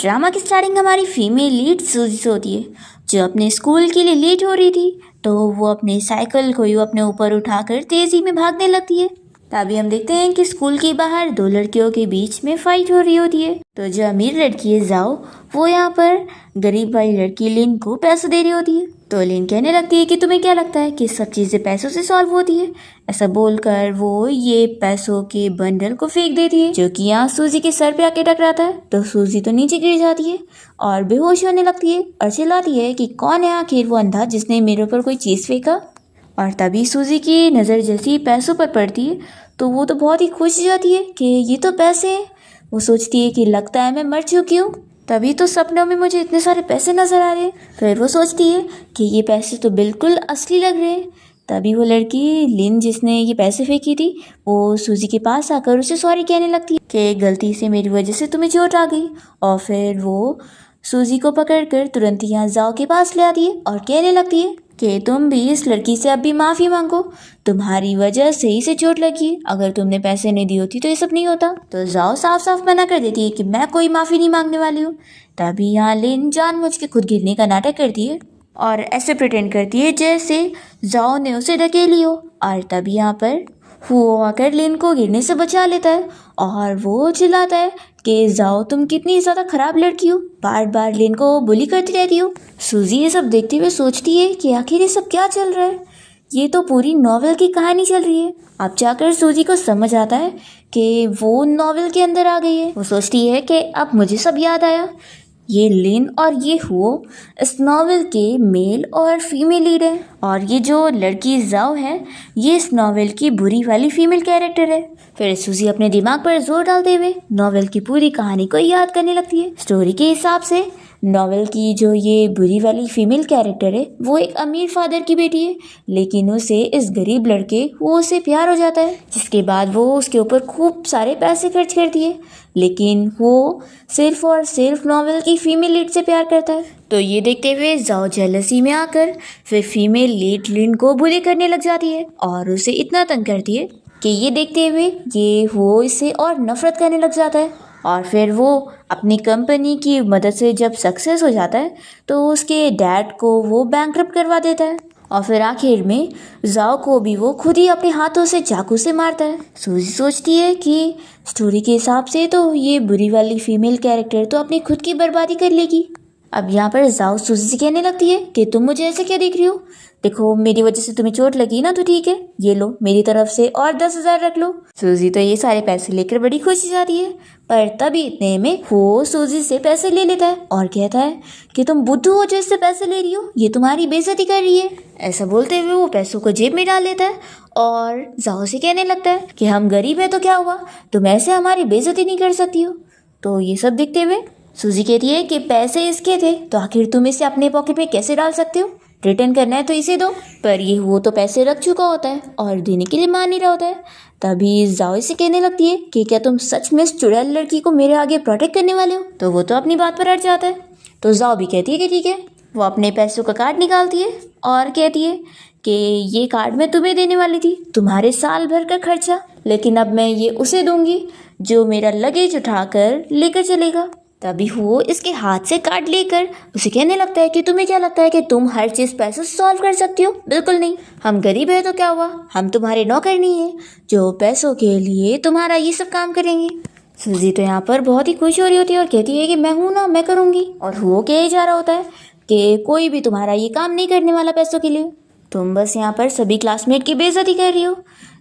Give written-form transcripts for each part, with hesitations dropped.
Drama की starting हमारी female lead सूजी से होती है, जो अपने स्कूल के लिए लेट हो रही थी। तो वो अपनी साइकिल को यूँ अपने ऊपर उठाकर तेज़ी में भागने लगती है। तभी हम देखते हैं कि स्कूल के बाहर दो लड़कियों के बीच में फाइट हो रही होती है। तो जो अमीर लड़की है जाओ, वो यहाँ पर गरीब वाली लड़की लिन को पैसे दे रही होती है। तो लिन कहने लगती है कि तुम्हें क्या लगता है कि सब चीज़ें पैसों से सॉल्व होती है। ऐसा बोलकर वो ये पैसों के बंडल को फेंक देती है, जो कि यहाँ सूजी के सर पे आके टकराता है। तो सूजी तो नीचे गिर जाती है और बेहोश होने लगती है और चिल्लाती है कि कौन है आखिर वो अंधा जिसने मेरे ऊपर कोई चीज़ फेंका। और तभी सूजी की नज़र जैसी पैसों पर पड़ती है तो वो तो बहुत ही खुश हो जाती है कि ये तो पैसे हैं। वो सोचती है कि लगता है मैं मर चुकी हूँ, तभी तो सपनों में मुझे इतने सारे पैसे नज़र आ रहे हैं। फिर वो सोचती है कि ये पैसे तो बिल्कुल असली लग रहे हैं। तभी वो लड़की लिन जिसने ये पैसे फेंकी थी, वो सूजी के पास आकर उसे सॉरी कहने लगती है कि गलती से मेरी वजह से तुम्हें चोट आ गई। और फिर वो सूजी को पकड़कर तुरंत यहाँ जाओ के पास ले आती है और कहने लगती है कि तुम भी इस लड़की से अब भी माफ़ी मांगो, तुम्हारी वजह से ही से चोट लगी है। अगर तुमने पैसे नहीं दी होती तो ये सब नहीं होता। तो जाओ साफ साफ मना कर देती है कि मैं कोई माफ़ी नहीं मांगने वाली हूँ। तभी यहाँ लिन जानबूझ के खुद गिरने का नाटक करती है और ऐसे प्रिटेंड करती है जैसे जाओ ने उसे ढकेली हो। और तभी यहाँ पर वो आकर लिन को गिरने से बचा लेता है और वो चिल्लाता है कि जाओ तुम कितनी ज़्यादा ख़राब लड़की हो, बार बार लिन को बुली करती रहती हो। सूजी ये सब देखते हुए सोचती है कि आखिर ये सब क्या चल रहा है, ये तो पूरी नॉवेल की कहानी चल रही है। अब जाकर सूजी को समझ आता है कि वो नॉवेल के अंदर आ गई है। वो सोचती है कि अब मुझे सब याद आया, ये लिन और ये हुओ इस नॉवेल के मेल और फीमेल लीड है, और ये जो लड़की जाओ है ये इस नॉवेल की बुरी वाली फीमेल कैरेक्टर है। फिर सूजी अपने दिमाग पर जोर डालते हुए नॉवेल की पूरी कहानी को याद करने लगती है। स्टोरी के हिसाब से नॉवेल की जो ये बुरी वाली फीमेल कैरेक्टर है वो एक अमीर फादर की बेटी है, लेकिन उसे इस गरीब लड़के वो से प्यार हो जाता है, जिसके बाद वो उसके ऊपर खूब सारे पैसे खर्च करती है। लेकिन वो सिर्फ और सिर्फ नॉवेल की फीमेल लीड से प्यार करता है। तो ये देखते हुए जाओ जेलसी में आकर फिर फीमेल लीड लिन को बुली करने लग जाती है और उसे इतना तंग करती है कि ये देखते हुए ये वो इससे और नफरत करने लग जाता है। और फिर वो अपनी कंपनी की मदद से जब सक्सेस हो जाता है तो उसके डैड को वो बैंकरप्ट करवा देता है और फिर आखिर में जाओ को भी वो खुद ही अपने हाथों से चाकू से मारता है। सूजी सोचती है कि स्टोरी के हिसाब से तो ये बुरी वाली फीमेल कैरेक्टर तो अपनी खुद की बर्बादी कर लेगी। अब यहाँ पर जाओ सूजी से कहने लगती है कि तुम मुझे ऐसे क्या देख रही हो, देखो मेरी वजह से तुम्हें चोट लगी ना तो ठीक है, ये लो मेरी तरफ से और 10,000 रख लो। सूजी तो ये सारे पैसे लेकर बड़ी खुश हो जाती है, पर तभी इतने में वो सूजी से पैसे ले लेता है और कहता है कि तुम बुद्धू हो जो इससे पैसे ले रही हो, ये तुम्हारी बेइज्जती कर रही है। ऐसा बोलते हुए वो पैसों को जेब में डाल लेता है और जाओ से कहने लगता है कि हम गरीब है तो क्या हुआ, तुम ऐसे हमारी बेइज्जती नहीं कर सकती हो। तो ये सब देखते हुए सूजी कहती है कि पैसे इसके थे तो आखिर तुम इसे अपने पॉकेट में कैसे डाल सकते हो, रिटर्न करना है तो इसे दो। पर ये वो तो पैसे रख चुका होता है और देने के लिए मान नहीं रहा होता है। तभी जाओ से कहने लगती है कि क्या तुम सच में इस चुड़ैल लड़की को मेरे आगे प्रोटेक्ट करने वाले हो। तो वो तो अपनी बात पर अड़ जाता है। तो जाओ भी कहती है कि ठीक है। वो अपने पैसों का कार्ड निकालती है और कहती है कि ये कार्ड मैं तुम्हें देने वाली थी, तुम्हारे साल भर का खर्चा, लेकिन अब मैं ये उसे दूंगी जो मेरा लगेज उठाकर लेकर चलेगा। तभी वो इसके हाथ से कार्ड लेकर उसे कहने लगता है कि तुम्हें क्या लगता है कि तुम हर चीज़ पैसे से सॉल्व कर सकती हो, बिल्कुल नहीं, हम गरीब है तो क्या हुआ, हम तुम्हारे नौकर नहीं है जो पैसों के लिए तुम्हारा ये सब काम करेंगे। सूजी तो यहाँ पर बहुत ही खुश हो रही होती है और कहती है कि मैं हूँ ना, मैं करूँगी। और वो कहे जा रहा होता है कि कोई भी तुम्हारा ये काम नहीं करने वाला पैसों के लिए, तुम बस यहाँ पर सभी क्लासमेट की बेइज्जती कर रही हो।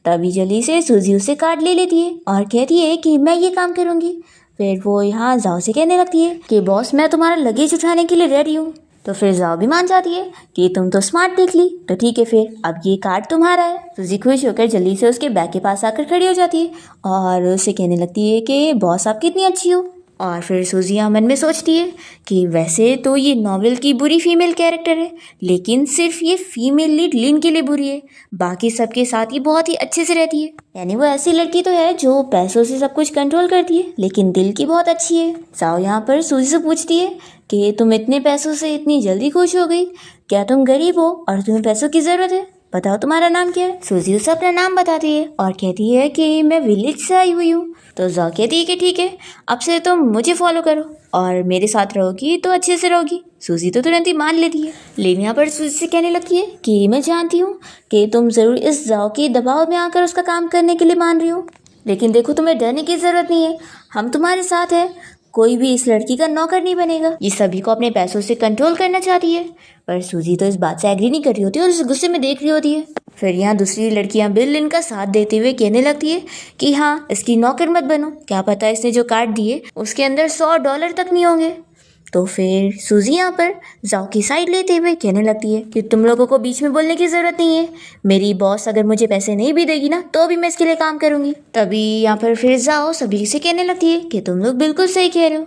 तभी जल्दी से सूजी उससे कार्ड ले लेती है और कहती है कि मैं ये काम करूँगी। फिर वो यहाँ जाओ से कहने लगती है कि बॉस मैं तुम्हारा लगेज उठाने के लिए रेडी हूँ। तो फिर जाओ भी मान जाती है कि तुम तो स्मार्ट निकली, तो ठीक है फिर अब ये कार्ड तुम्हारा है। सूजी खुश होकर जल्दी से उसके बैग के पास आकर खड़ी हो जाती है और उसे कहने लगती है कि बॉस आप कितनी अच्छी हो। और फिर सूजी यहाँ मन में सोचती है कि वैसे तो ये नॉवेल की बुरी फीमेल कैरेक्टर है, लेकिन सिर्फ ये फीमेल लीड लिन के लिए बुरी है, बाकी सबके साथ ये बहुत ही अच्छे से रहती है। यानी वो ऐसी लड़की तो है जो पैसों से सब कुछ कंट्रोल करती है लेकिन दिल की बहुत अच्छी है। साओ यहाँ पर सूजी से पूछती है कि तुम इतने पैसों से इतनी जल्दी खुश हो गई, क्या तुम गरीब हो और तुम्हें पैसों की ज़रूरत है, बताओ तुम्हारा नाम क्या है। सूजी उसे अपना नाम बताती है और कहती है कि मैं विलेज से आई हुई हूँ तो जाओ कहती है कि ठीक है, अब से तुम मुझे फॉलो करो और मेरे साथ रहोगी तो अच्छे से रहोगी। सूजी तो तुरंत ही मान लेती है, लेकिन यहाँ पर सूजी से कहने लगती है कि मैं जानती हूँ कि तुम ज़रूर इस जाओ के दबाव में आकर उसका काम करने के लिए मान रही हो, लेकिन देखो तुम्हें डरने की ज़रूरत नहीं है, हम तुम्हारे साथ हैं। कोई भी इस लड़की का नौकर नहीं बनेगा। ये सभी को अपने पैसों से कंट्रोल करना चाहती है, पर सूजी तो इस बात से एग्री नहीं कर रही होती और उस गुस्से में देख रही होती है। फिर यहाँ दूसरी लड़कियां बिल इनका साथ देते हुए कहने लगती है कि हाँ, इसकी नौकर मत बनो, क्या पता इसने जो कार्ड दिए उसके अंदर $100 तक नहीं होंगे। तो फिर सूजी यहाँ पर जाओ की साइड लेते हुए कहने लगती है कि तुम लोगों को बीच में बोलने की ज़रूरत नहीं है, मेरी बॉस अगर मुझे पैसे नहीं भी देगी ना तो भी मैं इसके लिए काम करूँगी। तभी यहाँ पर फिर जाओ सभी से कहने लगती है कि तुम लोग बिल्कुल सही कह रहे हो,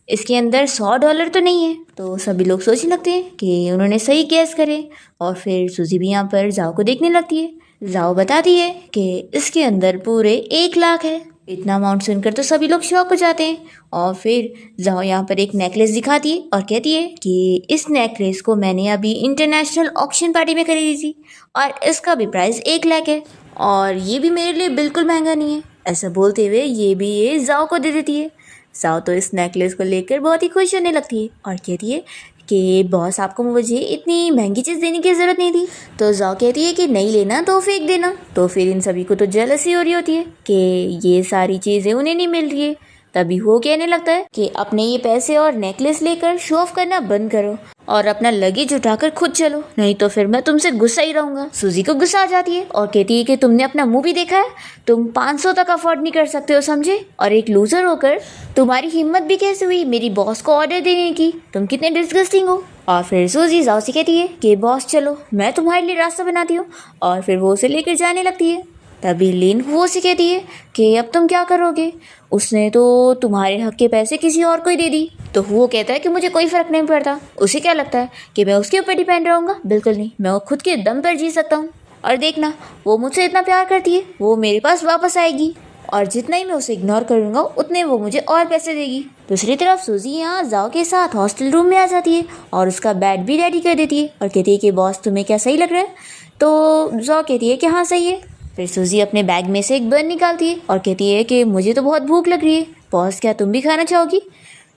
इसके अंदर $100 तो नहीं है। तो सभी लोग सोचने लगते हैं कि उन्होंने सही गैस करे और फिर सूजी भी यहाँ पर जाओ को देखने लगती है। जाओ बताती है कि इसके अंदर पूरे 1 लाख है। इतना अमाउंट सुनकर तो सभी लोग शॉक हो जाते हैं और फिर जाओ यहाँ पर एक नेकलेस दिखाती है और कहती है कि इस नेकलेस को मैंने अभी इंटरनेशनल ऑक्शन पार्टी में खरीदी थी और इसका भी प्राइस 1 लाख है और ये भी मेरे लिए बिल्कुल महंगा नहीं है। ऐसा बोलते हुए ये जाओ को दे देती है। जाओ तो इस नेकलेस को लेकर बहुत ही खुश होने लगती है और कहती है कि बॉस आपको मुझे इतनी महंगी चीज़ देने की ज़रूरत नहीं थी। तो जाओ कहती है कि नहीं लेना तो फेंक देना। तो फिर इन सभी को तो जेलसी हो रही होती है कि ये सारी चीज़ें उन्हें नहीं मिल रही है। तभी वो कहने लगता है कि अपने ये पैसे और नेकलेस लेकर शो ऑफ करना बंद करो और अपना लगेज उठाकर खुद चलो, नहीं तो फिर मैं तुमसे गुस्सा ही रहूंगा। सूजी को गुस्सा आ जाती है और कहती है कि तुमने अपना मुंह भी देखा है, तुम 500 तक अफोर्ड नहीं कर सकते हो समझे, और एक लूजर होकर तुम्हारी हिम्मत भी कैसे हुई मेरी बॉस को ऑर्डर देने की, तुम कितने डिस्गस्टिंग हो। और फिर सूजी जाओ से कहती है कि बॉस चलो मैं तुम्हारे लिए रास्ता बनाती हूँ और फिर वो उसे लेकर जाने लगती है। तभी लिन वो से कहती है कि अब तुम क्या करोगे, उसने तो तुम्हारे हक के पैसे किसी और को ही दे दी। तो वो कहता है कि मुझे कोई फ़र्क नहीं पड़ता, उसे क्या लगता है कि मैं उसके ऊपर डिपेंड रहूँगा, बिल्कुल नहीं, मैं वो खुद के दम पर जी सकता हूँ। और देखना वो मुझसे इतना प्यार करती है, वो मेरे पास वापस आएगी और जितना ही मैं उसे इग्नोर करूँगा उतने वो मुझे और पैसे देगी। दूसरी तरफ सूजी यहाँ जाओ के साथ हॉस्टल रूम में आ जाती है और उसका बेड भी रेडी कर देती है और कहती है कि बॉस तुम्हें क्या सही लग रहा है। तो जाओ कहती है कि हाँ सही है। फिर सूजी अपने बैग में से एक बन निकालती है और कहती है कि मुझे तो बहुत भूख लग रही है, बॉस क्या तुम भी खाना चाहोगी।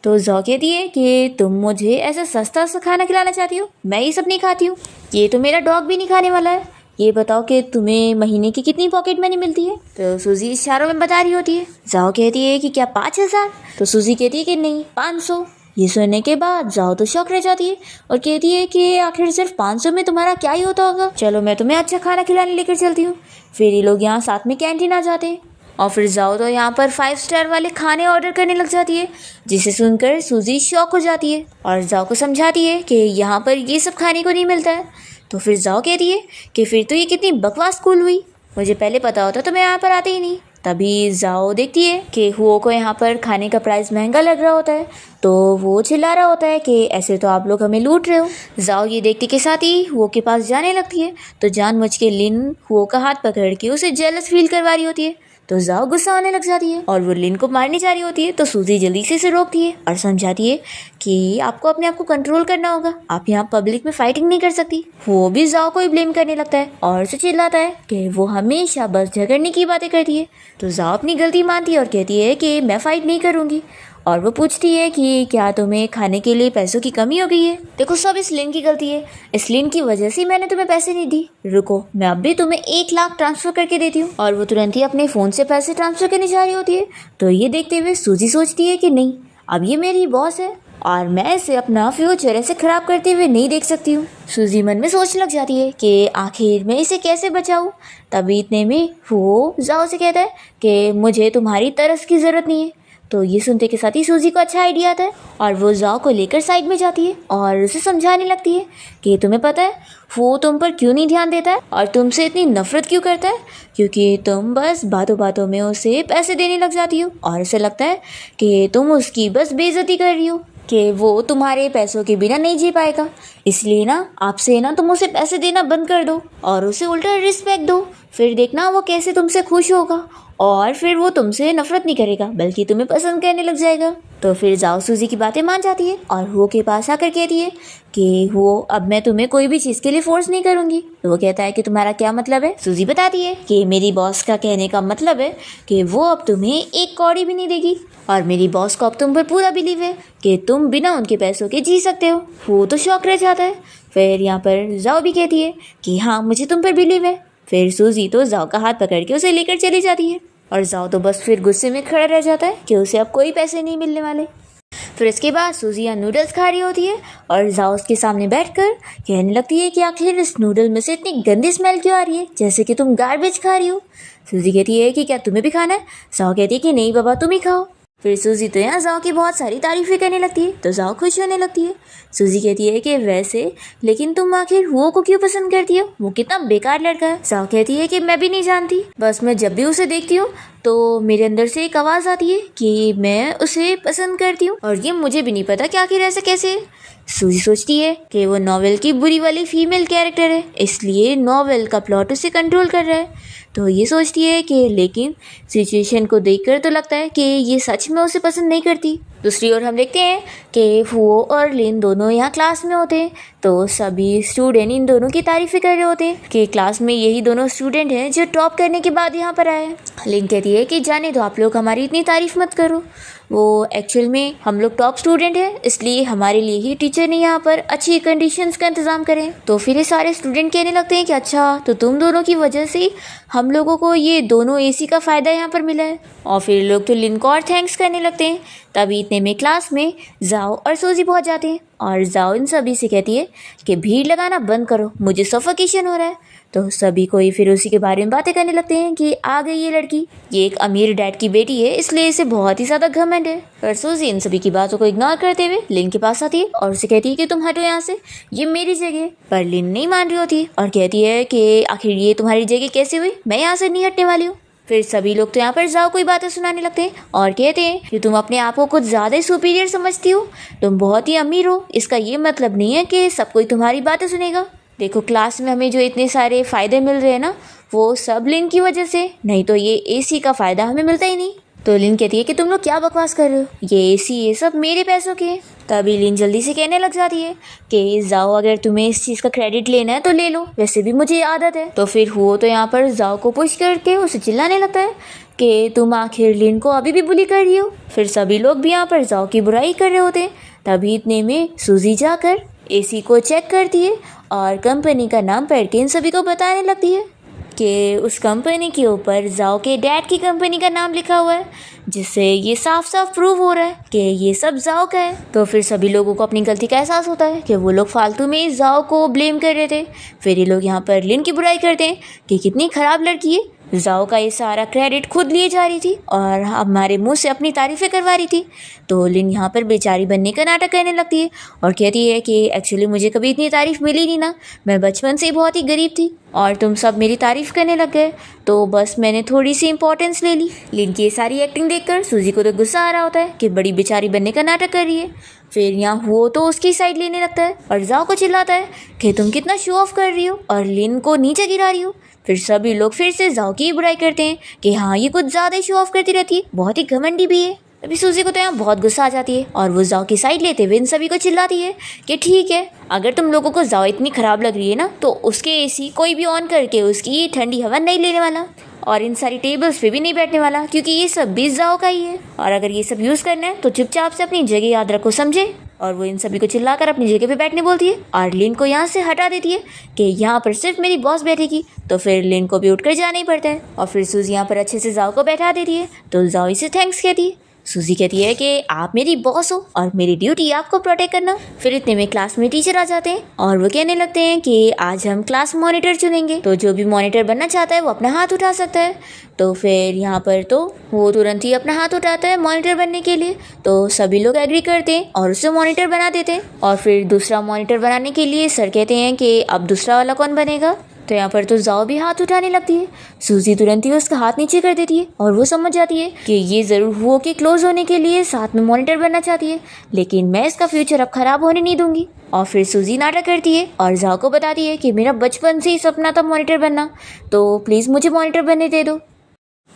तो जॉ कहती है कि तुम मुझे ऐसा सस्ता सा खाना खिलाना चाहती हो, मैं ये सब नहीं खाती हूँ, ये तो मेरा डॉग भी नहीं खाने वाला है। ये बताओ कि तुम्हें महीने की कितनी पॉकेट मनी मिलती है। तो सूजी इशारों में बता रही होती है। जाओ कहती है कि क्या 5,000। तो सूजी कहती है कि नहीं 500। ये सुनने के बाद जाओ तो शौक रह जाती है और कहती है कि आखिर सिर्फ 500 में तुम्हारा क्या ही होता होगा, चलो मैं तुम्हें अच्छा खाना खिलाने लेकर चलती हूँ। फिर ये लोग यहाँ साथ में कैंटीन आ जाते हैं और फिर जाओ तो यहाँ पर 5 स्टार वाले खाने ऑर्डर करने लग जाती है, जिसे सुनकर सूजी शॉक हो जाती है और जाओ को समझाती है कि यहाँ पर ये सब खाने को नहीं मिलता है। तो फिर जाओ कहती है कि फिर तो ये कितनी बकवास स्कूल हुई, मुझे पहले पता होता तो मैं यहाँ पर आती ही नहीं। तभी जाओ देखती है कि हुओ को यहाँ पर खाने का प्राइस महंगा लग रहा होता है, तो वो चिल्ला रहा होता है कि ऐसे तो आप लोग हमें लूट रहे हो। जाओ ये देखते के साथ ही हुओ के पास जाने लगती है, तो जानबूझ के लिन हुओ का हाथ पकड़ के उसे जेलस फील करवा रही होती है। तो जाओ गुस्सा आने लग जाती है और वो लिन को मारने जा रही होती है। तो सूजी जल्दी से इसे रोकती है और समझाती है कि आपको अपने आप को कंट्रोल करना होगा, आप यहाँ पब्लिक में फाइटिंग नहीं कर सकती। वो भी जाओ को ही ब्लेम करने लगता है और उसे चिल्लाता है कि वो हमेशा बस झगड़ने की बातें करती है। तो जाओ अपनी गलती मानती है और कहती है कि मैं फाइट नहीं करूँगी। और वो पूछती है कि क्या तुम्हें खाने के लिए पैसों की कमी हो गई है। देखो सब इस लिन की गलती है, इस लिन की वजह से मैंने तुम्हें पैसे नहीं दी, रुको मैं अब भी तुम्हें 1 लाख ट्रांसफ़र करके देती हूँ। और वो तुरंत ही अपने फ़ोन से पैसे ट्रांसफ़र करने जा रही होती है। तो ये देखते हुए सूजी सोचती है कि नहीं, अब ये मेरी बॉस है और मैं इसे अपना फ्यूचर ऐसे ख़राब करते हुए नहीं देख सकती हूँ। सूजी मन में सोचने लग जाती है कि आखिर मैं इसे कैसे बचाऊँ। तभी इतने में वो जाओ से कहता है कि मुझे तुम्हारी तरस की ज़रूरत नहीं है। तो ये सुनते के साथ ही सूजी को अच्छा आइडिया आता है और वो जाओ को लेकर साइड में जाती है और उसे समझाने लगती है कि तुम्हें पता है वो तुम पर क्यों नहीं ध्यान देता है और तुमसे इतनी नफरत क्यों करता है, क्योंकि तुम बस बातों बातों में उसे पैसे देने लग जाती हो और उसे लगता है कि तुम उसकी बस बेइज्जती कर रही हो, कि वो तुम्हारे पैसों के बिना नहीं जी पाएगा। इसलिए ना आपसे ना तुम उसे पैसे देना बंद कर दो और उसे उल्टा रिस्पेक्ट दो, फिर देखना वो कैसे तुमसे खुश होगा और फिर वो तुमसे नफरत नहीं करेगा बल्कि तुम्हें पसंद करने लग जाएगा। तो फिर जाओ सूजी की बातें मान जाती है और हुओ के पास आकर कहती है कि हुओ अब मैं तुम्हें कोई भी चीज़ के लिए फोर्स नहीं करूँगी। तो वो कहता है कि तुम्हारा क्या मतलब है। सूजी बताती है कि मेरी बॉस का कहने का मतलब है कि वो अब तुम्हें एक कौड़ी भी नहीं देगी और मेरी बॉस को अब तुम पर पूरा बिलीव है कि तुम बिना उनके पैसों के जी सकते हो। वो तो शौक रह जाता है। फिर यहाँ पर जाओ भी कहती है कि हाँ मुझे तुम पर बिलीव है। फिर सूजी तो जाओ का हाथ पकड़ के उसे लेकर चली जाती है और जाओ तो बस फिर गुस्से में खड़ा रह जाता है कि उसे अब कोई पैसे नहीं मिलने वाले। फिर इसके बाद सूजी यहाँ नूडल्स खा रही होती है और जाओ उसके सामने बैठकर कहने लगती है कि आखिर इस नूडल में से इतनी गंदी स्मेल क्यों आ रही है, जैसे कि तुम गार्बेज खा रही हो। सूजी कहती है कि क्या तुम्हें भी खाना है। जाओ कहती है कि नहीं बाबा तुम ही खाओ। फिर सूजी तो यहाँ जाओ की बहुत सारी तारीफ़ें करने लगती है तो जाओ खुश होने लगती है। सूजी कहती है कि वैसे लेकिन तुम आखिर हुओ को क्यों पसंद करती हो, वो कितना बेकार लड़का है। जाओ कहती है कि मैं भी नहीं जानती, बस मैं जब भी उसे देखती हूँ तो मेरे अंदर से एक आवाज़ आती है कि मैं उसे पसंद करती हूँ और ये मुझे भी नहीं पता कि आखिर ऐसा कैसे है। सूजी सोचती है कि वो नॉवेल की बुरी वाली फीमेल कैरेक्टर है, इसलिए नॉवेल का प्लॉट उसे कंट्रोल कर रहा है। तो ये सोचती है कि लेकिन सिचुएशन को देखकर तो लगता है कि ये सच में उसे पसंद नहीं करती। दूसरी ओर हम देखते हैं कि हुओ और लिन दोनों यहाँ क्लास में होते हैं तो सभी स्टूडेंट इन दोनों की तारीफ़ें कर रहे होते हैं कि क्लास में यही दोनों स्टूडेंट हैं जो टॉप करने के बाद यहाँ पर आए हैं। लिन कहती है कि जाने दो आप लोग हमारी इतनी तारीफ़ मत करो, वो एक्चुअल में हम लोग टॉप स्टूडेंट हैं इसलिए हमारे लिए ही टीचर ने यहाँ पर अच्छी कंडीशंस का इंतज़ाम करें। तो फिर ये सारे स्टूडेंट कहने लगते हैं कि अच्छा तो तुम दोनों की वजह से हम लोगों को ये दोनों एसी का फ़ायदा यहाँ पर मिला है। और फिर लोग तो लिन को और थैंक्स करने लगते हैं। तभी इतने में क्लास में जाओ और सूजी पहुँच जाते हैं और जाओ इन सभी से कहती है कि भीड़ लगाना बंद करो, मुझे सफोकेशन हो रहा है। तो सभी कोई फिर उसी के बारे में बातें करने लगते हैं कि आ गई ये लड़की, ये एक अमीर डैड की बेटी है इसलिए इसे बहुत ही ज़्यादा घमंड है। पर सूजी इन सभी की बातों को इग्नोर करते हुए लिन के पास आती है और उसे कहती है कि तुम हटो यहाँ से, ये मेरी जगह है। पर लिन नहीं मान रही होती और कहती है कि आखिर ये तुम्हारी जगह कैसे हुई, मैं यहाँ से नहीं हटने वाली हूँ। फिर सभी लोग तो यहाँ पर जाओ कोई बातें सुनाने लगते हैं और कहते हैं कि तुम अपने आप को कुछ ज़्यादा ही सुपीरियर समझती हो, तुम बहुत ही अमीर हो, इसका ये मतलब नहीं है कि सब कोई तुम्हारी बातें सुनेगा। देखो क्लास में हमें जो इतने सारे फ़ायदे मिल रहे हैं ना वो सब लिन की वजह से, नहीं तो ये एसी का फ़ायदा हमें मिलता ही नहीं। तो लिन कहती है कि तुम लोग क्या बकवास कर रहे हो, ये एसी ये सब मेरे पैसों के हैं। तभी लिन जल्दी से कहने लग जाती है कि जाओ अगर तुम्हें इस चीज़ का क्रेडिट लेना है तो ले लो, वैसे भी मुझे आदत है। तो फिर हुओ तो यहाँ पर जाओ को पुश करके उसे चिल्लाने लगता है कि तुम आखिर लिन को अभी भी बुली कर रही हो। फिर सभी लोग भी यहाँ पर जाओ की बुराई कर रहे होते हैं। तभी इतने में सूजी जाकर एसी को चेक करती है और कंपनी का नाम पढ़ के इन सभी को बताने लगती है कि उस कंपनी के ऊपर जाओ के डैड की कंपनी का नाम लिखा हुआ है, जिससे ये साफ साफ प्रूव हो रहा है कि ये सब जाओ का है। तो फिर सभी लोगों को अपनी गलती का एहसास होता है कि वो लोग फालतू में इस जाओ को ब्लेम कर रहे थे। फिर ये लोग यहाँ पर लिन की बुराई करते हैं कि कितनी ख़राब लड़की है, जाओ का ये सारा क्रेडिट खुद लिए जा रही थी और हमारे मुंह से अपनी तारीफ़ें करवा रही थी। तो लिन यहाँ पर बेचारी बनने का नाटक करने लगती है और कहती है कि एक्चुअली मुझे कभी इतनी तारीफ़ मिली नहीं ना, मैं बचपन से ही बहुत ही गरीब थी और तुम सब मेरी तारीफ़ करने लग गए तो बस मैंने थोड़ी सी इंपॉर्टेंस ले ली। लिन की ये सारी एक्टिंग देखकर सूजी को तो गुस्सा आ रहा होता है कि बड़ी बेचारी बनने का नाटक कर रही है। फिर यहाँ वो तो उसकी साइड लेने लगता है और जाओ को चिल्लाता है कि तुम कितना शो ऑफ कर रही हो और लिन को नीचे गिरा रही हो। फिर सभी लोग फिर से जाओ की बुराई करते हैं कि हाँ ये कुछ ज़्यादा ही शो ऑफ करती रहती है, बहुत ही घमंडी भी है। अभी सूजी को तो यहाँ बहुत गुस्सा आ जाती है और वो जाओ की साइड लेते हुए इन सभी को चिल्लाती है कि ठीक है अगर तुम लोगों को जाओ इतनी ख़राब लग रही है ना तो उसके एसी कोई भी ऑन करके उसकी ठंडी हवा नहीं लेने वाला और इन सारी टेबल्स पे भी नहीं बैठने वाला, क्योंकि ये सब भी जाओ का ही है और अगर ये सब यूज़ करना है तो चुपचाप से अपनी जगह याद रखो, समझे। और वो इन सभी को चिल्लाकर अपनी जगह पे बैठने बोलती है और लिन को यहाँ से हटा देती है कि यहाँ पर सिर्फ मेरी बॉस बैठेगी। तो फिर लिन को भी उठकर जाना ही पड़ता है और फिर सूजी यहाँ पर अच्छे से जाओ को बैठा देती है। तो जाओ इसे थैंक्स कहती है। सूजी कहती है कि आप मेरी बॉस हो और मेरी ड्यूटी आपको प्रोटेक्ट करना। फिर इतने में क्लास में टीचर आ जाते हैं और वो कहने लगते हैं कि आज हम क्लास मॉनिटर चुनेंगे, तो जो भी मॉनिटर बनना चाहता है वो अपना हाथ उठा सकता है। तो फिर यहाँ पर तो वो तुरंत ही अपना हाथ उठाता है मॉनिटर बनने के लिए। तो सभी लोग एग्री करते हैं और उसे मॉनिटर बना देते हैं और फिर दूसरा मॉनिटर बनाने के लिए सर कहते हैं कि अब दूसरा वाला कौन बनेगा। तो यहाँ पर तो जाओ भी हाथ उठाने लगती है। सूजी तुरंत ही उसका हाथ नीचे कर देती है और वो समझ जाती है कि ये ज़रूर हुओ के क्लोज होने के लिए साथ में मॉनिटर बनना चाहती है, लेकिन मैं इसका फ्यूचर अब ख़राब होने नहीं दूंगी। और फिर सूजी नाटक करती है और जाओ को बताती है कि मेरा बचपन से ही सपना था मॉनिटर बनना, तो प्लीज़ मुझे मॉनिटर बनने दे दो।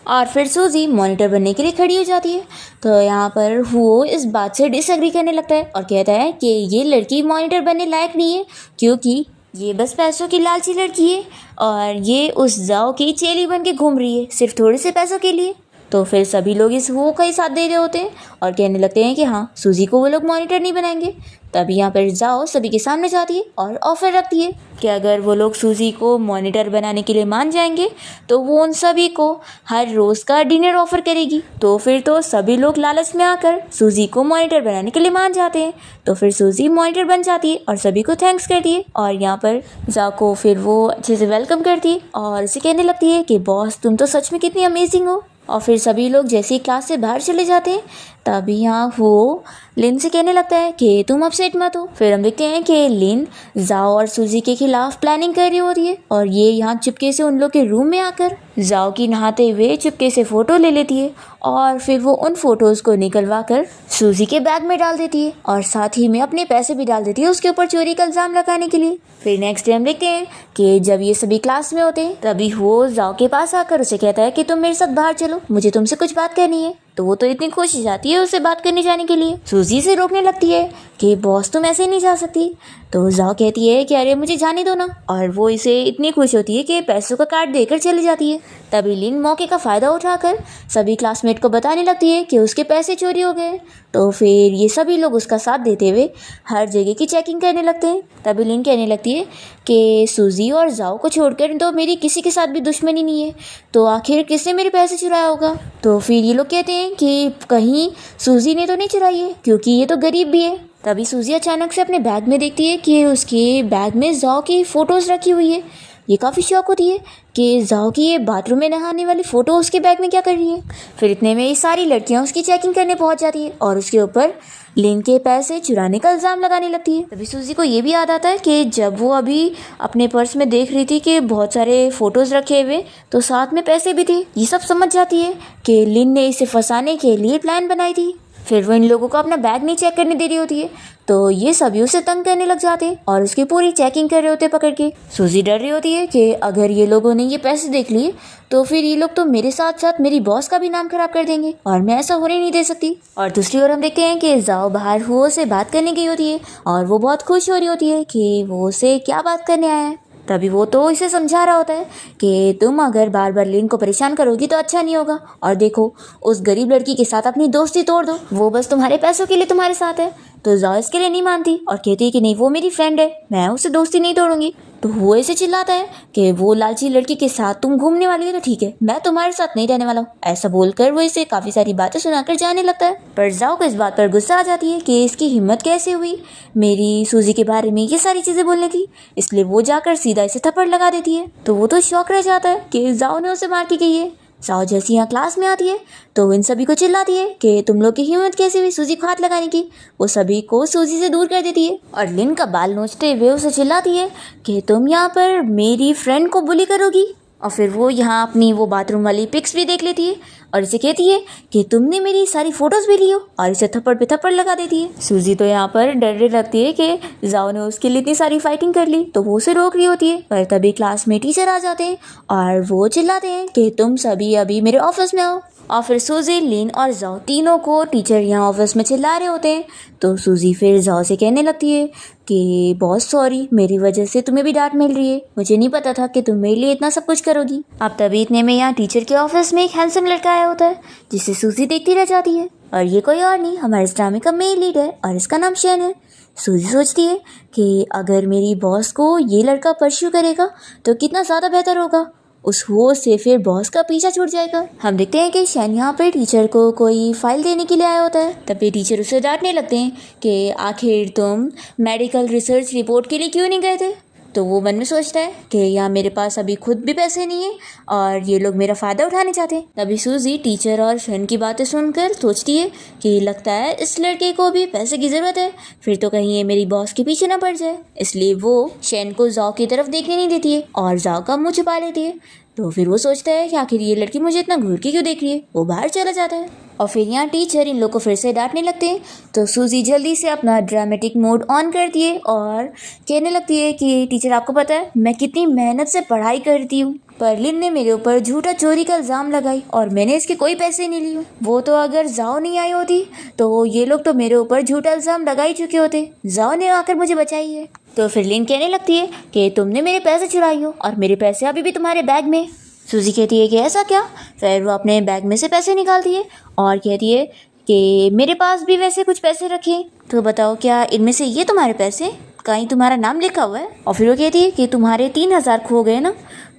और फिर सूजी मॉनिटर बनने के लिए खड़ी हो जाती है। तो यहाँ पर वो इस बात से डिसएग्री करने लगता है और कहता है कि ये लड़की मॉनिटर बनने लायक नहीं है, क्योंकि ये बस पैसों की लालची लड़की है और ये उस जाओ की चेली बन के घूम रही है सिर्फ थोड़े से पैसों के लिए। तो फिर सभी लोग इस वो का ही साथ दे रहे होते हैं और कहने लगते हैं कि हाँ, सूजी को वो लोग मॉनिटर नहीं बनाएंगे। तभी यहाँ पर जाओ सभी के सामने जाती है और ऑफर रखती है कि अगर वो लोग सूजी को मॉनिटर बनाने के लिए मान जाएंगे तो वो उन सभी को हर रोज़ का डिनर ऑफर करेगी। तो फिर तो सभी लोग लालच में आकर सूजी को मॉनिटर बनाने के लिए मान जाते हैं। तो फिर सूजी मॉनिटर बन जाती है और सभी को थैंक्स करती है और यहाँ पर जाओ को फिर वो अच्छे से वेलकम करती है और उसे कहने लगती है कि बॉस, तुम तो सच में कितनी अमेजिंग हो। और फिर सभी लोग जैसे ही क्लास से बाहर चले जाते हैं तभी यहाँ वो लिन से कहने लगता है कि तुम अपसेट मत हो। फिर हम देखते हैं कि लिन जाओ और सूजी के खिलाफ प्लानिंग कर रही होती है और ये यहाँ चुपके से उन लोग के रूम में आकर जाओ की नहाते हुए चुपके से फ़ोटो ले लेती है और फिर वो उन फ़ोटोज़ को निकलवा कर सूजी के बैग में डाल देती है और साथ ही में अपने पैसे भी डाल देती है उसके ऊपर चोरी का इल्ज़ाम लगाने के लिए। फिर नेक्स्ट डे हम देखते हैं कि जब ये सभी क्लास में होते हैं तभी वो जाओ के पास आकर उसे कहता है कि तुम मेरे साथ बाहर चलो, मुझे तुमसे कुछ बात करनी है। तो वो तो इतनी खुश हो जाती है उससे बात करने जाने के लिए, सूजी से रोकने लगती है कि बॉस तुम ऐसे ही नहीं जा सकती। तो जाओ कहती है कि अरे मुझे जाने दो ना, और वो इसे इतनी खुश होती है कि पैसों का कार्ड देकर चली जाती है। तभी लिन मौके का फ़ायदा उठाकर सभी क्लासमेट को बताने लगती है कि उसके पैसे चोरी हो गए। तो फिर ये सभी लोग उसका साथ देते हुए हर जगह की चेकिंग करने लगते हैं। तभी लिन कहने लगती है कि सूजी और जाओ को छोड़कर तो मेरी किसी के साथ भी दुश्मनी नहीं है, तो आखिर किसने मेरे पैसे चुराया होगा। तो फिर ये लोग कहते हैं कि कहीं सूजी ने तो नहीं चुराई है, क्योंकि ये तो गरीब भी है। तभी सूजी अचानक से अपने बैग में देखती है कि उसके बैग में जाओ की फ़ोटोज़ रखी हुई है। ये काफ़ी शौक होती है कि जाओ की ये बाथरूम में नहाने वाली फ़ोटो उसके बैग में क्या कर रही है। फिर इतने में ये सारी लड़कियां उसकी चेकिंग करने पहुंच जाती है और उसके ऊपर लिन के पैसे चुराने का इल्ज़ाम लगाने लगती है। तभी सूजी को ये भी याद आता है कि जब वो अभी अपने पर्स में देख रही थी कि बहुत सारे फ़ोटोज़ रखे हुए तो साथ में पैसे भी थे। ये सब समझ जाती है कि लिन ने इसे फंसाने के लिए प्लान बनाई थी। फिर वो इन लोगों को अपना बैग नहीं चेक करने दे रही होती है, तो ये सभी उसे तंग करने लग जाते हैं और उसकी पूरी चेकिंग कर रहे होते हैं पकड़ के। सूजी डर रही होती है कि अगर ये लोगों ने ये पैसे देख लिए तो फिर ये लोग तो मेरे साथ साथ मेरी बॉस का भी नाम खराब कर देंगे और मैं ऐसा होने नहीं दे सकती। और दूसरी ओर हम देखते हैं कि जाओ बाहर हुओ से बात करने गई होती है और वो बहुत खुश हो रही होती है कि वो उसे क्या बात करने आया है। तभी वो तो इसे समझा रहा होता है कि तुम अगर बार बार लिन को परेशान करोगी तो अच्छा नहीं होगा, और देखो उस गरीब लड़की के साथ अपनी दोस्ती तोड़ दो, वो बस तुम्हारे पैसों के लिए तुम्हारे साथ है। तो जाओ इसके लिए नहीं मानती और कहती है कि नहीं, वो मेरी फ्रेंड है, मैं उससे दोस्ती नहीं तोड़ूंगी। तो वो ऐसे चिल्लाता है कि वो लालची लड़की के साथ तुम घूमने वाली हो तो ठीक है, मैं तुम्हारे साथ नहीं रहने वाला हूँ। ऐसा बोलकर वो इसे काफ़ी सारी बातें सुनाकर जाने लगता है। पर जाओ को इस बात पर गुस्सा आ जाती है कि इसकी हिम्मत कैसे हुई मेरी सूजी के बारे में ये सारी चीज़ें बोलने की, इसलिए वो जाकर सीधा इसे थप्पड़ लगा देती है। तो वो तो शौक रह जाता है कि जाओ ने उसे मार के गई है। जाओ जैसी यहाँ क्लास में आती है तो इन सभी को चिल्लाती है कि तुम लोग की हिम्मत कैसे हुई सूजी को हाथ लगाने की। वो सभी को सूजी से दूर कर देती है और लिन का बाल नोचते हुए उसे चिल्लाती है कि तुम यहाँ पर मेरी फ्रेंड को बुली करोगी। और फिर वो यहाँ अपनी वो बाथरूम वाली पिक्स भी देख लेती है और इसे कहती है कि तुमने मेरी सारी फ़ोटोज़ भी ली हो, और इसे थप्पड़ पे थप्पड़ लगा देती है। सूजी तो यहाँ पर डरने लगती है कि जाओ ने उसके लिए इतनी सारी फाइटिंग कर ली, तो वो उसे रोक रही होती है। पर तभी क्लास में टीचर आ जाते हैं और वो चिल्लाते हैं कि तुम सभी अभी मेरे ऑफिस में आओ। और फिर सूजी, लिन और जाओ तीनों को टीचर यहाँ ऑफिस में चिल्ला रहे होते हैं। तो सूजी फिर जाओ से कहने लगती है कि बॉस सॉरी, मेरी वजह से तुम्हें भी डांट मिल रही है, मुझे नहीं पता था कि तुम मेरे लिए इतना सब कुछ करोगी। अब तभी इतने में यहाँ टीचर के ऑफिस में एक हैंडसम लड़का आया होता है जिसे सूजी देखती रह जाती है, और ये कोई और नहीं हमारे इस ड्रामे का मेन लीड है और इसका नाम शेन है। सूजी सोचती है कि अगर मेरी बॉस को ये लड़का परस्यू करेगा तो कितना ज़्यादा बेहतर होगा, उस वो से फिर बॉस का पीछा छूट जाएगा। हम देखते हैं कि शैन यहाँ पर टीचर को कोई फाइल देने के लिए आया होता है। तभी टीचर उसे डांटने लगते हैं कि आखिर तुम मेडिकल रिसर्च रिपोर्ट के लिए क्यों नहीं गए थे। तो वो मन में सोचता है कि यहाँ मेरे पास अभी खुद भी पैसे नहीं है और ये लोग मेरा फ़ायदा उठाने चाहते हैं। तभी सूजी टीचर और शैन की बातें सुनकर सोचती है कि लगता है इस लड़के को भी पैसे की ज़रूरत है, फिर तो कहीं ये मेरी बॉस के पीछे ना पड़ जाए। इसलिए वो शैन को जाओ की तरफ देखने नहीं देती है और जाओ का मुँह छुपा लेती है। तो फिर वो सोचता है कि आखिर ये लड़की मुझे इतना घूर के क्यों देख रही है। वो बाहर चला जाता है। और फिर यहाँ टीचर इन लोग को फिर से डांटने लगते हैं। तो सूजी जल्दी से अपना ड्रामेटिक मोड ऑन करती है और कहने लगती है कि टीचर आपको पता है मैं कितनी मेहनत से पढ़ाई करती हूँ, पर लिन ने मेरे ऊपर झूठा चोरी का इल्ज़ाम लगाई और मैंने इसके कोई पैसे नहीं लिए। वो तो अगर जाओ नहीं आई होती तो ये लोग तो मेरे ऊपर झूठा इल्ज़ाम लगा ही चुके होते। जाओ ने आकर मुझे बचाई है। तो फिर लिन कहने लगती है कि तुमने मेरे पैसे चुराई हो और मेरे पैसे अभी भी तुम्हारे बैग में। सूजी कहती है कि ऐसा क्या? फिर वो अपने बैग में से पैसे निकालती है और कहती है कि मेरे पास भी वैसे कुछ पैसे रखे, तो बताओ क्या इनमें से ये तुम्हारे पैसे? कहीं तुम्हारा नाम लिखा हुआ है? और फिर वो कहती है कि तुम्हारे 3,000 खो गए ना,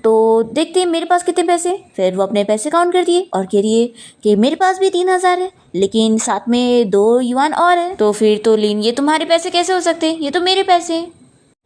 तो देखते हैं मेरे पास कितने पैसे। फिर वो अपने पैसे काउंट करती है और कह रही है कि मेरे पास भी 3,000 है, लेकिन साथ में 2 युआन और है। तो फिर तो लिन ये तुम्हारे पैसे कैसे हो सकते हैं? ये तो मेरे पैसे हैं।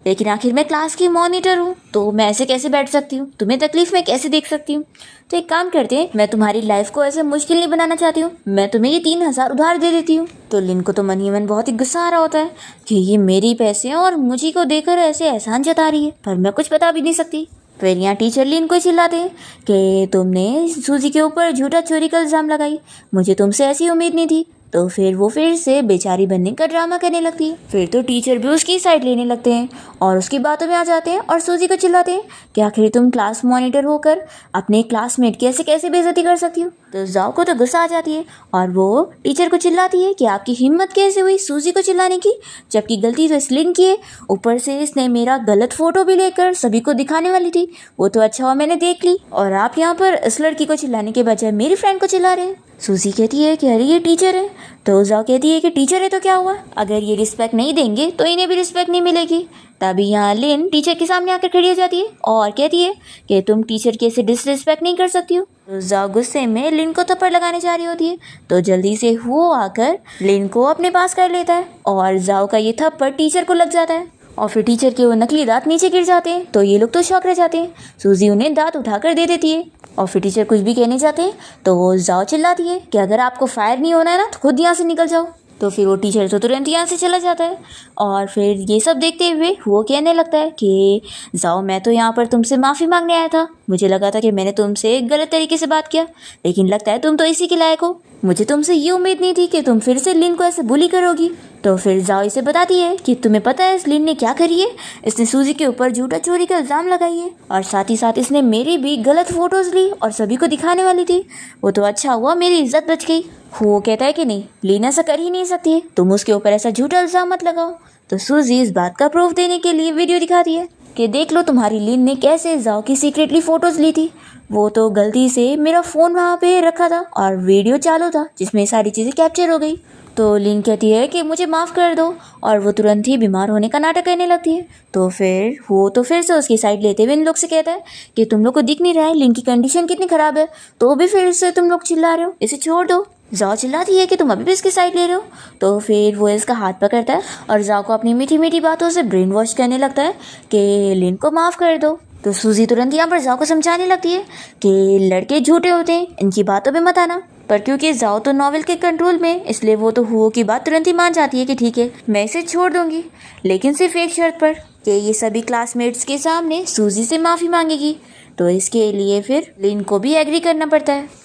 लेकिन आखिर मैं क्लास की मॉनिटर हूँ, तो मैं ऐसे कैसे बैठ सकती हूँ? तुम्हें तकलीफ में कैसे देख सकती हूँ? तो एक काम करते हैं, मैं तुम्हारी लाइफ को ऐसे मुश्किल नहीं बनाना चाहती हूँ, मैं तुम्हें ये 3,000 उधार दे देती हूँ। तो लिन को तो मन ही मन बहुत ही गुस्सा आ रहा होता है कि ये मेरी पैसे हैं और मुझे को देकर ऐसे एहसान जता रही है, पर मैं कुछ बता भी नहीं सकती। फिर यहाँ टीचर लिन को चिल्लाते हैं कि तुमने सूजी के ऊपर झूठा चोरी का इल्ज़ाम लगाई, मुझे तुमसे ऐसी उम्मीद नहीं थी। तो फिर वो फिर से बेचारी बनने का ड्रामा करने लगती है। फिर तो टीचर भी उसकी साइड लेने लगते हैं और उसकी बातों में आ जाते हैं और सूजी को चिल्लाते हैं कि आखिर तुम क्लास मॉनिटर होकर अपने क्लासमेट की ऐसे कैसे बेइज्जती कर सकती हो। तो जाओ को तो गुस्सा आ जाती है और वो टीचर को चिल्लाती है कि आपकी हिम्मत कैसे हुई सूजी को चिल्लाने की, जबकि गलती तो इस लिन की है, ऊपर से इसने मेरा गलत फोटो भी लेकर सभी को दिखाने वाली थी, वो तो अच्छा हुआ मैंने देख ली, और आप यहाँ पर इस लड़की को चिल्लाने के बजाय मेरी फ्रेंड को चिल्ला रहे हैं। सूजी कहती है कि अरे ये टीचर है। तो जाओ कहती है कि टीचर है तो क्या हुआ, अगर ये रिस्पेक्ट नहीं देंगे तो इन्हें भी रिस्पेक्ट नहीं मिलेगी। तभी यहाँ लिन टीचर के सामने आकर खड़ी हो जाती है और कहती है कि तुम टीचर की ऐसे डिसरिस्पेक्ट नहीं कर सकती हो। तो जाओ गुस्से में लिन को थप्पड़ लगाने जा रही होती है, तो जल्दी से वो आकर लिन को अपने पास कर लेता है और जाओ का ये थप्पड़ टीचर को लग जाता है और फिर टीचर के वो नकली दांत नीचे गिर जाते हैं। तो ये लोग तो शॉक रह जाते हैं। सूजी उन्हें दांत उठाकर दे देती है और फिर टीचर कुछ भी कहने जाते हैं तो वो जाओ चिल्लाती है कि अगर आपको फायर नहीं होना है ना तो खुद यहाँ से निकल जाओ। तो फिर वो टीचर तो तुरंत यहाँ से चला जाता है और फिर ये सब देखते हुए वो कहने लगता है कि जाओ मैं तो यहाँ पर तुमसे माफ़ी मांगने आया था, मुझे लगा था कि मैंने तुमसे गलत तरीके से बात किया, लेकिन लगता है तुम तो इसी के लायक हो, मुझे तुमसे ये उम्मीद नहीं थी कि तुम फिर से लिन को ऐसे बुली करोगी। तो फिर जाओ इसे बताती है कि तुम्हें पता है इस लिन ने क्या करी है, इसने सूजी के ऊपर झूठा चोरी का इल्ज़ाम लगाई है और साथ ही साथ इसने मेरी भी गलत फोटोज़ ली और सभी को दिखाने वाली थी, वो तो अच्छा हुआ मेरी इज्जत बच गई। वो कहता है कि नहीं लिन ऐसा कर ही नहीं सकती है, तुम उसके ऊपर ऐसा झूठा इल्ज़ाम मत लगाओ। तो सूजी इस बात का प्रूफ देने के लिए वीडियो दिखाती है कि देख लो तुम्हारी लिन ने कैसे जाओ की सीक्रेटली फ़ोटोज़ ली थी, वो तो गलती से मेरा फ़ोन वहाँ पे रखा था और वीडियो चालू था जिसमें सारी चीज़ें कैप्चर हो गई। तो लिन कहती है कि मुझे माफ़ कर दो और वो तुरंत ही बीमार होने का नाटक करने लगती है। तो फिर वो तो फिर से उसकी साइड लेते हुए इन लोग से कहता है कि तुम लोग को दिख नहीं रहा है लिन की कंडीशन कितनी ख़राब है, तो भी फिर से तुम लोग चिल्ला रहे हो, इसे छोड़ दो। जाओ चिल्लाती है कि तुम अभी भी इसकी साइड ले रहे हो। तो फिर वो इसका हाथ पकड़ता है और जाओ को अपनी मीठी मीठी बातों से ब्रेन वॉश करने लगता है कि लिन को माफ़ कर दो। तो सूजी तुरंत यहाँ पर जाओ को समझाने लगती है कि लड़के झूठे होते हैं, इनकी बातों पे मत आना, पर क्योंकि जाओ तो नॉवेल के कंट्रोल में, इसलिए वो तो हुओ की बात तुरंत ही मान जाती है कि ठीक है मैं इसे छोड़ दूंगी, लेकिन सिर्फ एक शर्त पर कि ये सभी क्लासमेट्स के सामने सूजी से माफ़ी मांगेगी। तो इसके लिए फिर लिन को भी एग्री करना पड़ता है।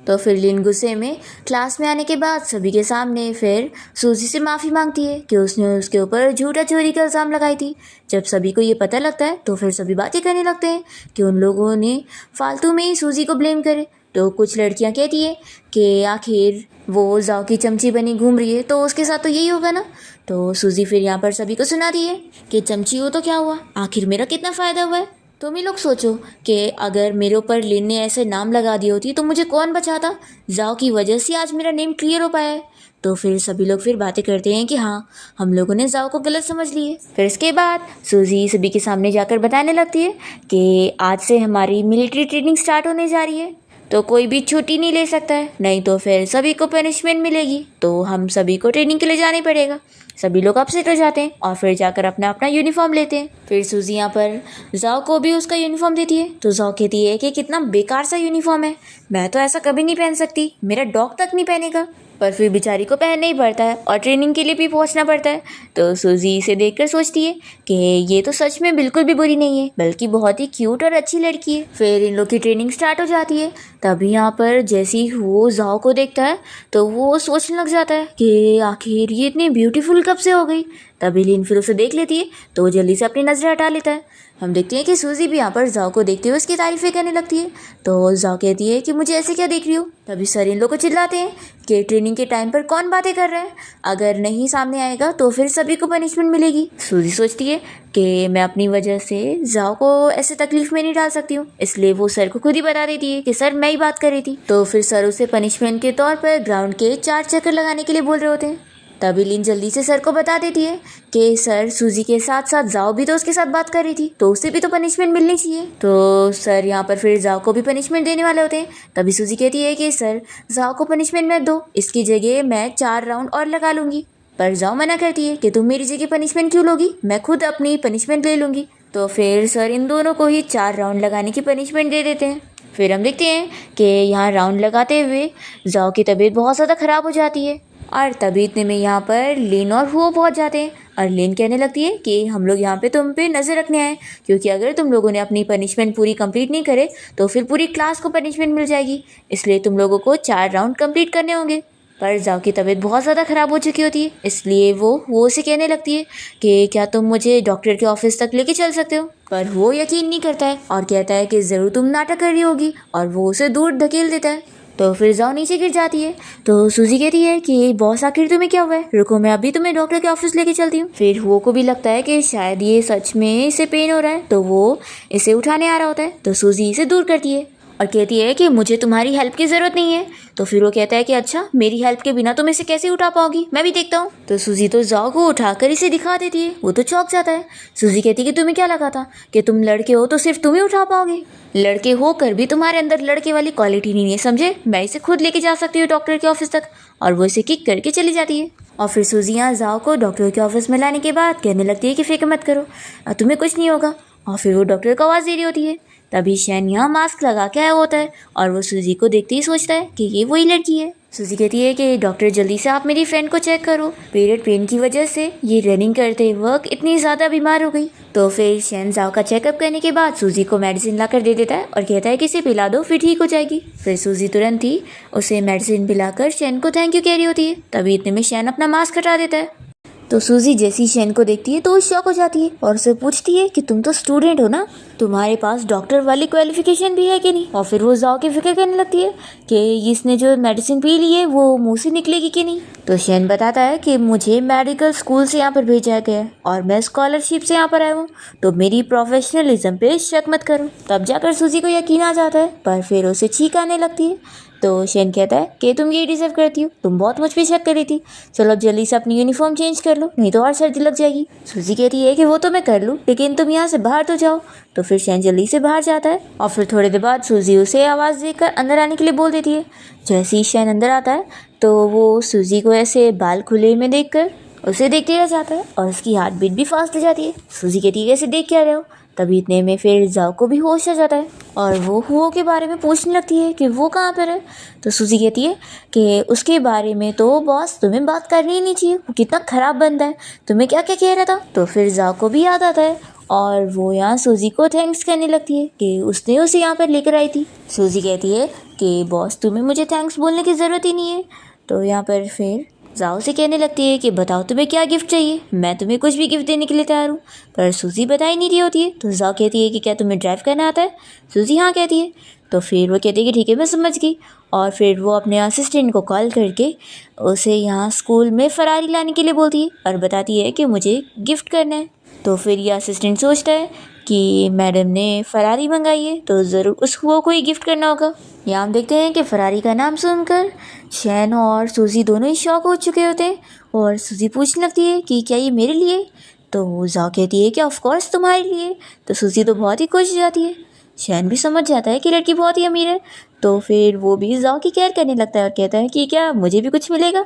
तो फिर लिन गुस्से में क्लास में आने के बाद सभी के सामने फिर सूजी से माफ़ी मांगती है कि उसने उसके ऊपर झूठा चोरी का इल्ज़ाम लगाई थी। जब सभी को ये पता लगता है तो फिर सभी बातें करने लगते हैं कि उन लोगों ने फालतू में ही सूजी को ब्लेम करे। तो कुछ लड़कियां कहती है कि आखिर वो जाओ की चमची बनी घूम रही है तो उसके साथ तो यही होगा ना। तो सूजी फिर यहाँ पर सभी को सुनाती है कि चमची हो तो क्या हुआ, आखिर मेरा कितना फ़ायदा हुआ है। तुम ही लोग सोचो कि अगर मेरे ऊपर लिन ने ऐसे नाम लगा दी होती तो मुझे कौन बचाता, जाओ की वजह से आज मेरा नेम क्लियर हो पाया है। तो फिर सभी लोग फिर बातें करते हैं कि हाँ हम लोगों ने जाओ को गलत समझ लिए। फिर इसके बाद सूजी सभी के सामने जाकर बताने लगती है कि आज से हमारी मिलिट्री ट्रेनिंग स्टार्ट होने जा रही है, तो कोई भी छुट्टी नहीं ले सकता है, नहीं तो फिर सभी को पनिशमेंट मिलेगी, तो हम सभी को ट्रेनिंग के लिए जाना ही पड़ेगा। सभी लोग अपसेट हो जाते हैं और फिर जाकर अपना अपना यूनिफॉर्म लेते हैं। फिर सूजी यहाँ पर जाओ को भी उसका यूनिफॉर्म देती है। तो जाओ कहती है कि कितना बेकार सा यूनिफॉर्म है, मैं तो ऐसा कभी नहीं पहन सकती, मेरा डॉग तक नहीं पहनेगा। पर फिर बेचारी को पहनना ही पड़ता है और ट्रेनिंग के लिए भी पहुंचना पड़ता है। तो सूजी इसे देखकर सोचती है कि ये तो सच में बिल्कुल भी बुरी नहीं है, बल्कि बहुत ही क्यूट और अच्छी लड़की है। फिर इन लोग की ट्रेनिंग स्टार्ट हो जाती है। तभी यहाँ पर जैसे ही वो जाओ को देखता है तो वो सोचने लग जाता है कि आखिर ये इतनी ब्यूटीफुल कब से हो गई। तभी लिन फिर उसे देख लेती है तो वो जल्दी से अपनी नज़र हटा लेता है। हम देखते हैं कि सूजी भी यहाँ पर जाओ को देखते हुए उसकी तारीफ़ें करने लगती है। तो जाओ कहती है कि मुझे ऐसे क्या देख रही हो। तभी सर इन लोग को चिल्लाते हैं कि ट्रेनिंग के टाइम पर कौन बातें कर रहा है, अगर नहीं सामने आएगा तो फिर सभी को पनिशमेंट मिलेगी। सूजी सोचती है कि मैं अपनी वजह से जाओ को ऐसे तकलीफ में नहीं डाल सकती हूँ, इसलिए वो सर को खुद ही बता देती है कि सर मैं ही बात कर रही थी। तो फिर सर उसे पनिशमेंट के तौर पर ग्राउंड के 4 चक्कर लगाने के लिए बोल रहे होते हैं। तभी लिन जल्दी से सर को बता देती है कि सर सूजी के साथ साथ जाओ भी तो उसके साथ बात कर रही थी, तो उसे भी तो पनिशमेंट मिलनी चाहिए। तो सर यहाँ पर फिर जाओ को भी पनिशमेंट देने वाले होते हैं। तभी सूजी कहती है कि सर जाओ को पनिशमेंट मत दो, इसकी जगह मैं 4 राउंड और लगा लूँगी। पर जाओ मना करती है कि तुम मेरी जगह पनिशमेंट क्यों लोगी, मैं खुद अपनी पनिशमेंट ले लूँगी। तो फिर सर इन दोनों को ही 4 राउंड लगाने की पनिशमेंट दे देते हैं। फिर हम देखते हैं कि यहाँ राउंड लगाते हुए जाओ की तबीयत बहुत ज़्यादा ख़राब हो जाती है और तभी इतने में यहाँ पर लिन और हुओ पहुँच जाते हैं और लिन कहने लगती है कि हम लोग यहाँ पे तुम पे नज़र रखने आए, क्योंकि अगर तुम लोगों ने अपनी पनिशमेंट पूरी कंप्लीट नहीं करे तो फिर पूरी क्लास को पनिशमेंट मिल जाएगी, इसलिए तुम लोगों को 4 राउंड कंप्लीट करने होंगे। पर जाओ की तबीयत बहुत ज़्यादा ख़राब हो चुकी होती है, इसलिए वो उसे कहने लगती है कि क्या तुम मुझे डॉक्टर के ऑफिस तक लेके चल सकते हो। पर वो यकीन नहीं करता है और कहता है कि ज़रूर तुम नाटक कर रही होगी, और वो उसे दूर धकेल देता है। तो फिर जाओ नीचे गिर जाती है। तो सूजी कहती है कि बॉस आखिर तुम्हें क्या हुआ है, रुको मैं अभी तुम्हें डॉक्टर के ऑफिस लेके चलती हूँ। फिर वो को भी लगता है कि शायद ये सच में इसे पेन हो रहा है, तो वो इसे उठाने आ रहा होता है। तो सूजी इसे दूर करती है और कहती है कि मुझे तुम्हारी हेल्प की ज़रूरत नहीं है। तो फिर वो कहता है कि अच्छा मेरी हेल्प के बिना तुम इसे कैसे उठा पाओगी, मैं भी देखता हूँ। तो सूजी तो जाओ को उठाकर इसे दिखा देती है। वो तो चौंक जाता है। सूजी कहती है कि तुम्हें क्या लगा था कि तुम लड़के हो तो सिर्फ तुम ही उठा पाओगे, लड़के होकर भी तुम्हारे अंदर लड़के वाली क्वालिटी नहीं है, समझे, मैं इसे खुद लेके जा सकती हूँ डॉक्टर के ऑफिस तक। और वो इसे किक करके चली जाती है। और फिर सूजी यहाँ जाओ को डॉक्टर के ऑफिस में लाने के बाद कहने लगती है कि फिक्र मत करो, तुम्हें कुछ नहीं होगा। और फिर वो डॉक्टर को आवाज़ दे रही होती है। तभी शैन यहाँ मास्क लगा के आया होता है और वो सूजी को देखते ही सोचता है कि ये वही लड़की है। सूजी कहती है कि डॉक्टर जल्दी से आप मेरी फ्रेंड को चेक करो, पीरियड पेन की वजह से ये रनिंग करते वक्त इतनी ज़्यादा बीमार हो गई। तो फिर शैन जाओ का चेकअप करने के बाद सूजी को मेडिसिन ला कर दे देता है और कहता है कि इसे पिला दो फिर ठीक हो जाएगी। फिर सूजी तुरंत ही उसे मेडिसिन पिलाकर शैन को थैंक यू कह रही होती है। तभी इतने में शैन अपना मास्क हटा देता है। तो सूजी जैसी शैन को देखती है तो वो शॉक हो जाती है और उसे पूछती है कि तुम तो स्टूडेंट हो ना, तुम्हारे पास डॉक्टर वाली क्वालिफिकेशन भी है कि नहीं। और फिर वो जाओ की फिक्र करने लगती है कि इसने जो मेडिसिन पी ली है वो मुंह से निकलेगी कि नहीं। तो शैन बताता है कि मुझे मेडिकल स्कूल से यहाँ पर भेजा गया है और मैं स्कॉलरशिप से यहाँ पर आया हूँ, तो मेरी प्रोफेशनलिज्म पे शक मत करो। तब जाकर सूजी को यकीन आ जाता है, पर फिर उसे छींक आने लगती है। तो शैन कहता है कि तुम ये डिजर्व करती हो, तुम बहुत मुझ पे शक कर रही थी, चलो अब जल्दी से अपनी यूनिफॉर्म चेंज कर लो, नहीं तो और सर्दी लग जाएगी। सूजी कहती है कि वो तो मैं कर लूँ, लेकिन तुम यहाँ से बाहर तो जाओ। तो फिर शैन जल्दी से बाहर जाता है और फिर थोड़ी देर बाद सूजी उसे आवाज़ देकर अंदर आने के लिए बोल देती है। जैसे ही शैन अंदर आता है तो वो सूजी को ऐसे बाल खुले में देखकर उसे देखते रह जाता है और उसकी हार्ट बीट भी फास्ट हो जाती है। सूजी कहती है ऐसे देख क्या रहे हो। तभी इतने में फिर जाओ को भी होश आ जाता है और वो हुओ के बारे में पूछने लगती है कि वो कहाँ पर है। तो सूजी कहती है कि उसके बारे में तो बॉस तुम्हें बात करनी ही नहीं चाहिए, वो कितना ख़राब बंदा है, तुम्हें क्या क्या कह रहा था। तो फिर जाओ को भी याद आता है और वो यहाँ सूजी को थैंक्स करने लगती है कि उसने उसे यहाँ पर लेकर आई थी। सूजी कहती है कि बॉस तुम्हें मुझे थैंक्स बोलने की ज़रूरत ही नहीं है। तो यहाँ पर फिर जाओ से कहने लगती है कि बताओ तुम्हें क्या गिफ्ट चाहिए, मैं तुम्हें कुछ भी गिफ्ट देने के लिए तैयार हूँ। पर सूजी बता ही नहीं रही होती है। तो जाओ कहती है कि क्या तुम्हें ड्राइव करना आता है। सूजी हाँ कहती है। तो फिर वो कहती है कि ठीक है मैं समझ गई। और फिर वो अपने असिस्टेंट को कॉल करके उसे यहाँ स्कूल में फ़रारी लाने के लिए बोलती है और बताती है कि मुझे गिफ्ट करना है। तो फिर ये असिस्टेंट सोचता है कि मैडम ने फ़रारी मंगाई है तो ज़रूर उस हुओ को ही गिफ्ट करना होगा। यहाँ हम देखते हैं कि फ़रारी का नाम सुनकर शैन और सूजी दोनों ही शॉक हो चुके होते हैं और सूजी पूछने लगती है कि क्या ये मेरे लिए। तो जाओ कहती है कि ऑफ कोर्स तुम्हारे लिए। तो सूजी तो बहुत ही खुश हो जाती है। शैन भी समझ जाता है कि लड़की बहुत ही अमीर है, तो फिर वो भी जाओ की केयर करने लगता है और कहता है कि क्या मुझे भी कुछ मिलेगा।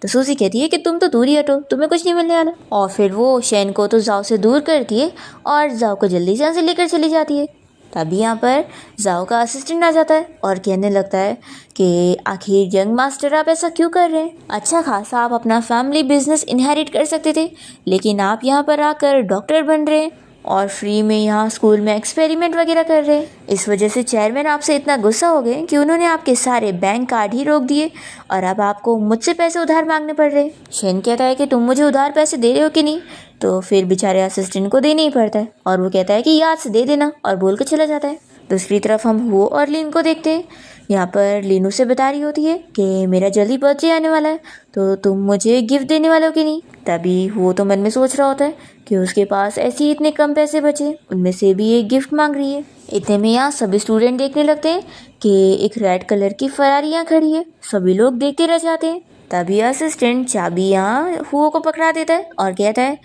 तो सूजी कहती है कि तुम तो दूर ही हटो, तुम्हें कुछ नहीं मिलने वाला। और फिर वो शैन को तो जाओ से दूर करती है और जाओ को जल्दी से यहाँ से लेकर चली जाती है। तभी यहाँ पर जाओ का असिस्टेंट आ जाता है और कहने लगता है कि आखिर यंग मास्टर आप ऐसा क्यों कर रहे हैं? अच्छा खासा आप अपना फैमिली बिजनेस इनहेरिट कर सकते थे, लेकिन आप यहाँ पर आकर डॉक्टर बन रहे हैं और फ्री में यहाँ स्कूल में एक्सपेरिमेंट वगैरह कर रहे हैं। इस वजह से चेयरमैन आपसे इतना गुस्सा हो गए कि उन्होंने आपके सारे बैंक कार्ड ही रोक दिए और अब आपको मुझसे पैसे उधार मांगने पड़ रहे हैं। शेन कहता है कि तुम मुझे उधार पैसे दे रहे हो कि नहीं? तो फिर बेचारे असिस्टेंट को देना ही पड़ता है और वो कहता है कि याद से दे देना और बोल के चला जाता है। दूसरी तरफ हम हुओ और लिन को देखते हैं। यहाँ पर लिन उसे बता रही होती है कि मेरा जल्दी बर्थडे आने वाला है, तो तुम मुझे गिफ्ट देने वाले हो कि नहीं? तभी वो तो मन में सोच रहा होता है कि उसके पास ऐसे ही इतने कम पैसे बचे, उनमें से भी एक गिफ्ट मांग रही है। इतने में यहाँ सभी स्टूडेंट देखने लगते हैं कि एक रेड कलर की फरारी यहाँ खड़ी है। सभी लोग देखते रह जाते हैं। तभी असिस्टेंट चाबी यहाँ हुओ को पकड़ा देता है और कहता है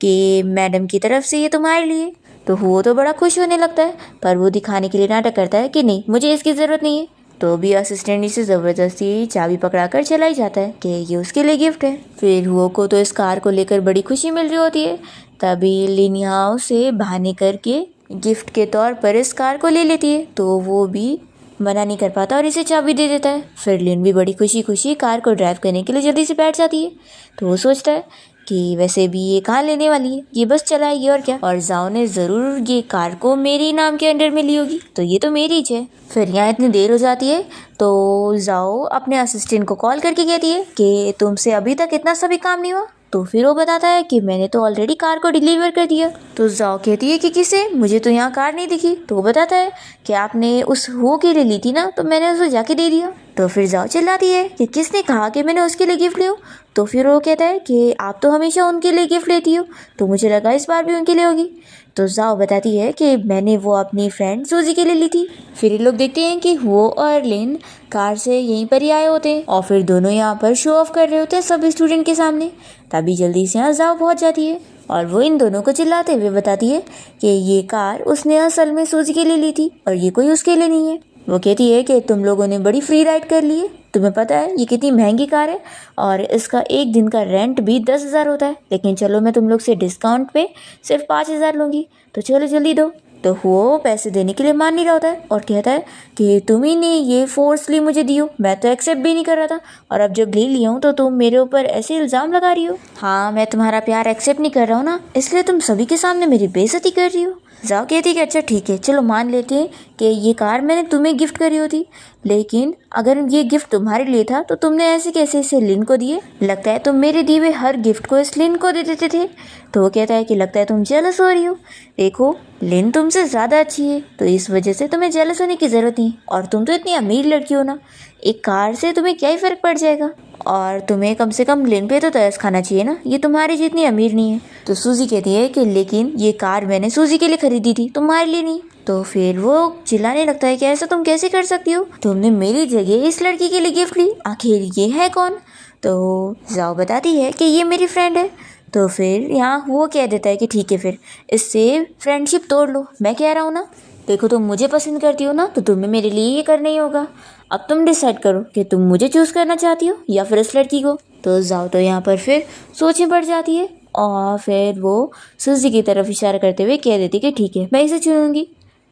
कि मैडम की तरफ से ये तुम्हारे लिए। तो हुओ तो बड़ा खुश होने लगता है, पर वो दिखाने के लिए नाटक करता है कि नहीं, मुझे इसकी ज़रूरत नहीं है। तो भी असिस्टेंट इसे ज़बरदस्ती चाबी पकड़ा कर चला ही जाता है कि ये उसके लिए गिफ्ट है। फिर हुओ को तो इस कार को लेकर बड़ी खुशी मिल रही होती है। तभी लिन यहाँ उसे बहाने करके गिफ्ट के तौर पर इस कार को ले लेती है, तो वो भी मना नहीं कर पाता और इसे चाबी दे देता है। फिर लिन भी बड़ी खुशी खुशी कार को ड्राइव करने के लिए जल्दी से बैठ जाती है। तो वो सोचता है कि वैसे भी ये कहाँ लेने वाली है, ये बस चलाएगी और क्या, और जाओ ने ज़रूर ये कार को मेरी नाम के अंडर में ली होगी, तो ये तो मेरी ही है। फिर यहाँ इतनी देर हो जाती है तो जाओ अपने असिस्टेंट को कॉल करके कहती है कि तुमसे अभी तक इतना सा भी काम नहीं हुआ। तो फिर वो बताता है कि मैंने तो ऑलरेडी कार को डिलीवर कर दिया। तो जाओ कहती है कि किसे, मुझे तो यहाँ कार नहीं दिखी। तो वो बताता है कि आपने उस वो के लिए ली थी ना, तो मैंने उसे जाके दे दिया। तो फिर जाओ चिल्लाती है कि किसने कहा कि मैंने उसके लिए गिफ्ट लिया? तो फिर वो कहता है कि आप तो हमेशा उनके लिए गिफ्ट लेती हो, तो मुझे लगा इस बार भी उनके लिए होगी। तो जाओ बताती है कि मैंने वो अपनी फ्रेंड सूजी के लिए ली थी। फिर ये लोग देखते हैं कि वो और लिन कार से यहीं पर ही आए होते हैं और फिर दोनों यहाँ पर शो ऑफ कर रहे होते हैं सब स्टूडेंट के सामने। तभी जल्दी से यहाँ जाओ पहुँच जाती है और वो इन दोनों को चिल्लाते हुए बताती है कि ये कार उसने असल में सूजी के लिए ली थी और ये कोई उसके लिए नहीं है। वो कहती है कि तुम लोगों ने बड़ी फ्री राइड कर ली है, तुम्हें पता है ये कितनी महंगी कार है और इसका एक दिन का रेंट भी 10,000 होता है, लेकिन चलो मैं तुम लोग से डिस्काउंट पे सिर्फ 5,000 लूँगी, तो चलो जल्दी दो। तो वो पैसे देने के लिए मान नहीं रहा होता है और कहता है कि तुम ही ने ये फोर्सली मुझे दी हो, मैं तो एक्सेप्ट भी नहीं कर रहा था, और अब जब ले लिया हूँ तो तुम मेरे ऊपर ऐसे इल्ज़ाम लगा रही हो। हाँ, मैं तुम्हारा प्यार एक्सेप्ट नहीं कर रहा हूँ ना, इसलिए तुम सभी के सामने मेरी बेइज्जती कर रही हो। जाओ कहती कि अच्छा ठीक है, चलो मान लेते हैं कि ये कार मैंने तुम्हें गिफ्ट करी होती, लेकिन अगर ये गिफ्ट तुम्हारे लिए था तो तुमने ऐसे कैसे इसे लिन को दिए? लगता है तुम मेरे दिए हुए हर गिफ्ट को इस लिन को दे देते थे। तो वो कहता है कि लगता है तुम जेलस हो रही हो, देखो लिन तुमसे ज़्यादा अच्छी है, तो इस वजह से तुम्हें जेलस होने की ज़रूरत नहीं, और तुम तो इतनी अमीर लड़की हो ना, एक कार से तुम्हें क्या ही फ़र्क पड़ जाएगा, और तुम्हें कम से कम लिन पे तो तरस खाना चाहिए ना, ये तुम्हारी जितनी अमीर नहीं है। तो सूजी कहती है कि लेकिन ये कार मैंने सूजी के लिए खरीदी थी, तुम्हारे लिए नहीं। तो फिर वो चिल्लाने लगता है कि ऐसा तुम कैसे कर सकती हो, तुमने मेरी जगह इस लड़की के लिए गिफ्ट ली, आखिर ये है कौन? तो जाओ बताती है कि ये मेरी फ्रेंड है। तो फिर यहाँ वो कह देता है कि ठीक है, फिर इससे फ्रेंडशिप तोड़ लो, मैं कह रहा हूँ ना, देखो तुम मुझे पसंद करती हो ना, तो तुम्हें मेरे लिए ये करना ही होगा। अब तुम डिसाइड करो कि तुम मुझे चूज़ करना चाहती हो या फिर इस लड़की को। तो जाओ तो यहाँ पर फिर सोचें पड़ जाती है और फिर वो सूजी की तरफ इशारा करते हुए कह देती कि ठीक है, मैं इसे चुनूंगी।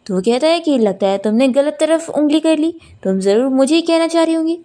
तो वो कहता है कि लगता है तुमने गलत तरफ उंगली कर ली, तुम ज़रूर मुझे ही कहना चाह रही होंगी।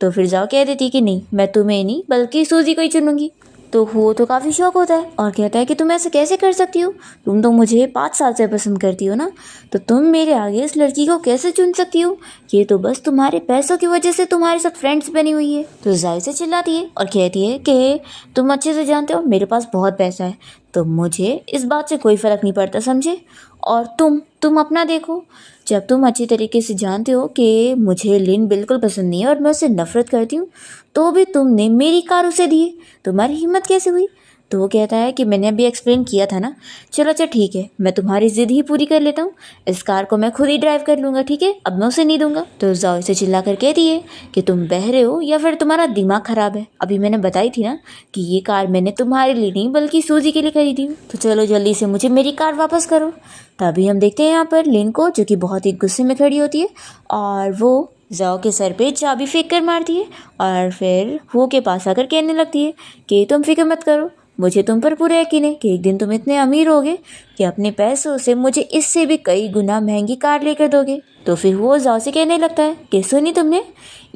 तो फिर जाओ कह देती कि नहीं, मैं तुम्हें नहीं बल्कि सूजी को ही चुनूंगी। तो वो तो काफ़ी शौक होता है और कहता है कि तुम ऐसे कैसे कर सकती हो, तुम तो मुझे 5 साल से पसंद करती हो ना, तो तुम मेरे आगे इस लड़की को कैसे चुन सकती हो, ये तो बस तुम्हारे पैसों की वजह से तुम्हारे साथ फ्रेंड्स बनी हुई है। तो जाहिर से चिल्लाती है और कहती है कि तुम अच्छे से जानते हो मेरे पास बहुत पैसा है, तो मुझे इस बात से कोई फ़र्क नहीं पड़ता, समझे, और तुम अपना देखो, जब तुम अच्छी तरीके से जानते हो कि मुझे लिन बिल्कुल पसंद नहीं है और मैं उससे नफ़रत करती हूँ, तो भी तुमने मेरी कार उसे दी, तुम्हारी हिम्मत कैसे हुई? तो वो कहता है कि मैंने अभी एक्सप्लेन किया था ना, चलो अच्छा ठीक है, मैं तुम्हारी ज़िद ही पूरी कर लेता हूँ, इस कार को मैं खुद ही ड्राइव कर लूँगा, ठीक है, अब मैं उसे नहीं दूंगा। तो जाओ इसे चिल्ला कर कहती है कि तुम बहरे हो या फिर तुम्हारा दिमाग ख़राब है, अभी मैंने बताई थी ना कि ये कार मैंने तुम्हारे लिए नहीं बल्कि सूजी के लिए खरीदी हूँ, तो चलो जल्दी से मुझे मेरी कार वापस करो। तभी हम देखते हैं यहाँ पर लिन को, जो कि बहुत ही गुस्से में खड़ी होती है और वो जाओ के सर पे चाबी फेंक कर मारती है और फिर वो के पास आकर कहने लगती है कि तुम फिक्र मत करो, मुझे तुम पर पूरा यकीन है कि एक दिन तुम इतने अमीर होगे कि अपने पैसों से मुझे इससे भी कई गुना महंगी कार लेकर दोगे। तो फिर वो जाओ से कहने लगता है कि सुनी तुमने,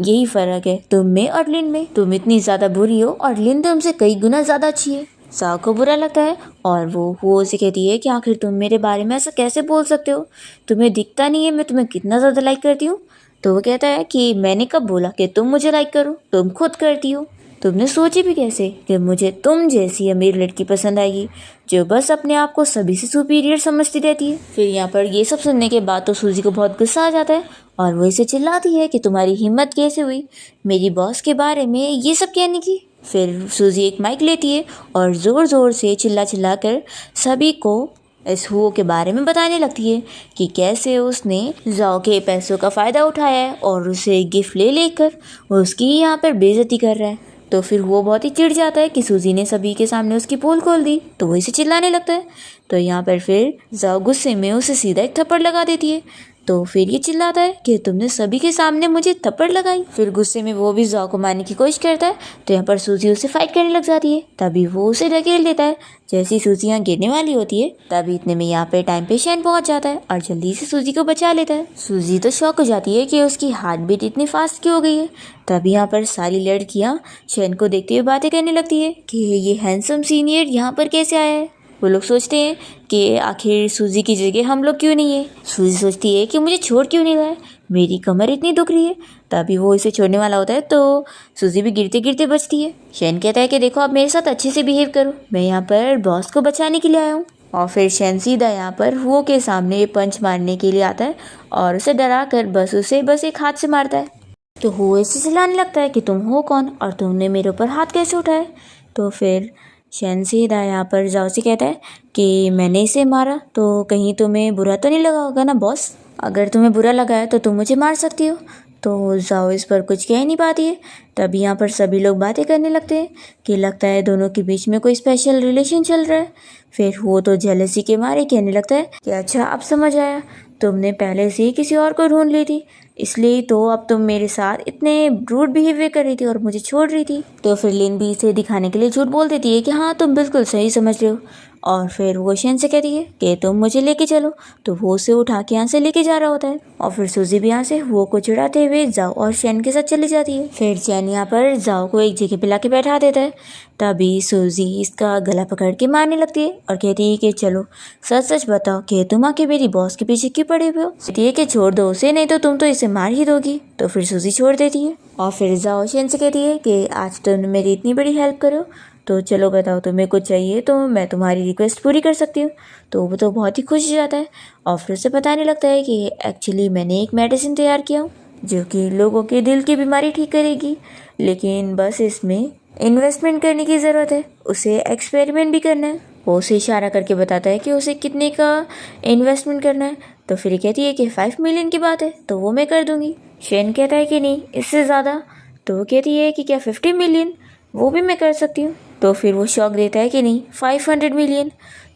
यही फ़र्क है तुम में और लिन में। तुम इतनी ज़्यादा बुरी हो और लिन तुमसे कई गुना ज़्यादा अच्छी है। जाओ को बुरा लगता है और वो उसे कहती है कि आखिर तुम मेरे बारे में ऐसा कैसे बोल सकते हो, तुम्हें दिखता नहीं है मैं तुम्हें कितना ज़्यादा लाइक करती हूँ। तो वो कहता है कि मैंने कब बोला कि तुम मुझे लाइक करो, तुम खुद करती हो। तुमने सोची भी कैसे कि मुझे तुम जैसी अमीर लड़की पसंद आएगी जो बस अपने आप को सभी से सुपीरियर समझती रहती है। फिर यहाँ पर ये सब सुनने के बाद तो सूजी को बहुत गुस्सा आ जाता है और वो इसे चिल्लाती है कि तुम्हारी हिम्मत कैसे हुई मेरी बॉस के बारे में ये सब कहने की। फिर सूजी एक माइक लेती है और ज़ोर ज़ोर से चिल्ला कर सभी को इस हुओ के बारे में बताने लगती है कि कैसे उसने जाओ के पैसों का फ़ायदा उठाया है और उसे गिफ्ट ले लेकर उसकी यहाँ पर बेइज्जती कर रहा है। तो फिर वो बहुत ही चिढ़ जाता है कि सूजी ने सभी के सामने उसकी पोल खोल दी, तो वो इसे चिल्लाने लगता है। तो यहाँ पर फिर जाओ गुस्से में उसे सीधा एक थप्पड़ लगा देती है। तो फिर ये चिल्लाता है कि तुमने सभी के सामने मुझे थप्पड़ लगाई। फिर गुस्से में वो भी जाओ को मारने की कोशिश करता है। तो यहाँ पर सूजी उसे फाइट करने लग जाती है, तभी वो उसे ढकेल देता है। जैसी सूजी यहाँ गिरने वाली होती है तभी इतने में यहाँ पे टाइम पे शैन पहुँच जाता है और जल्दी से सूजी को बचा लेता है। सूजी तो शॉक हो जाती है कि उसकी हार्ट बीट इतनी फास्ट क्यों हो गई है। तभी यहाँ पर सारी लड़कियाँ शैन को देखते हुए बातें करने लगती है कि ये हैंडसम सीनियर यहाँ पर कैसे आया है। वो लोग सोचते हैं कि आखिर सूजी की जगह हम लोग क्यों नहीं है। सूजी सोचती है कि मुझे छोड़ क्यों नहीं रहा है, मेरी कमर इतनी दुख रही है। तभी वो इसे छोड़ने वाला होता है तो सूजी भी गिरते गिरते बचती है। शैन कहता है कि देखो आप मेरे साथ अच्छे से बिहेव करो, मैं यहाँ पर बॉस को बचाने के लिए आया हूँ। और फिर शैन सीधा यहाँ पर हुओ के सामने पंच मारने के लिए आता है और उसे डरा कर उसे बस एक हाथ से मारता है। तो हुओ इसे चिल्लाने लगता है कि तुम हो कौन और तुमने मेरे ऊपर हाथ कैसे उठाए। तो फिर शैन सीधा यहाँ पर जाओ से कहता है कि मैंने इसे मारा तो कहीं तुम्हें बुरा तो नहीं लगा होगा ना बॉस, अगर तुम्हें बुरा लगा है तो तुम मुझे मार सकती हो। तो जाओ इस पर कुछ कह नहीं पाती है। तभी यहाँ पर सभी लोग बातें करने लगते हैं कि लगता है दोनों के बीच में कोई स्पेशल रिलेशन चल रहा है। फिर वो तो जेलसी के मारे कहने लगता है कि अच्छा अब समझ आया, तुमने पहले से ही किसी और को ढूंढ ली थी, इसलिए तो अब तुम मेरे साथ इतने रूड बिहेवियर कर रही थी और मुझे छोड़ रही थी। तो फिर लिन भी इसे दिखाने के लिए झूठ बोल देती है कि हाँ तुम बिल्कुल सही समझ रहे हो। और फिर वो शैन से कहती है कि तुम मुझे लेके चलो। तो वो उसे उठा के यहाँ से लेके जा रहा होता है और फिर सूजी भी यहाँ से वो को चिढ़ाते हुए जाओ और शैन के साथ चली जाती है। फिर शैन यहाँ पर जाओ को एक जगह पे लाके बैठा देता है। तभी सूजी इसका गला पकड़ के मारने लगती है और कहती है कि चलो सच सच बताओ कि तुम आके मेरी बॉस के पीछे क्यों पड़े हुए हो। कहती है कि छोड़ दो उसे, नहीं तो तुम तो इसे मार ही दोगी। तो फिर सूजी छोड़ देती है और फिर जाओ शैन से कहती है कि आज तुमने मेरी इतनी बड़ी हेल्प करो तो चलो बताओ तुम्हें कुछ चाहिए तो मैं तुम्हारी रिक्वेस्ट पूरी कर सकती हूँ। तो वो तो बहुत ही खुश हो जाता है और फिर उसे बताने लगता है कि एक्चुअली मैंने एक मेडिसिन तैयार किया हूँ जो कि लोगों के दिल की बीमारी ठीक करेगी, लेकिन बस इसमें इन्वेस्टमेंट करने की ज़रूरत है, उसे एक्सपेरिमेंट भी करना है। वो उसे इशारा करके बताता है कि उसे कितने का इन्वेस्टमेंट करना है। तो फिर कहती है कि 5 मिलियन की बात है तो वो मैं कर दूँगी। शैन कहता है कि नहीं इससे ज़्यादा। तो वो कहती है कि क्या 50 मिलियन, वो भी मैं कर सकती हूँ। तो फिर वो शौक देता है कि नहीं 500 मिलियन।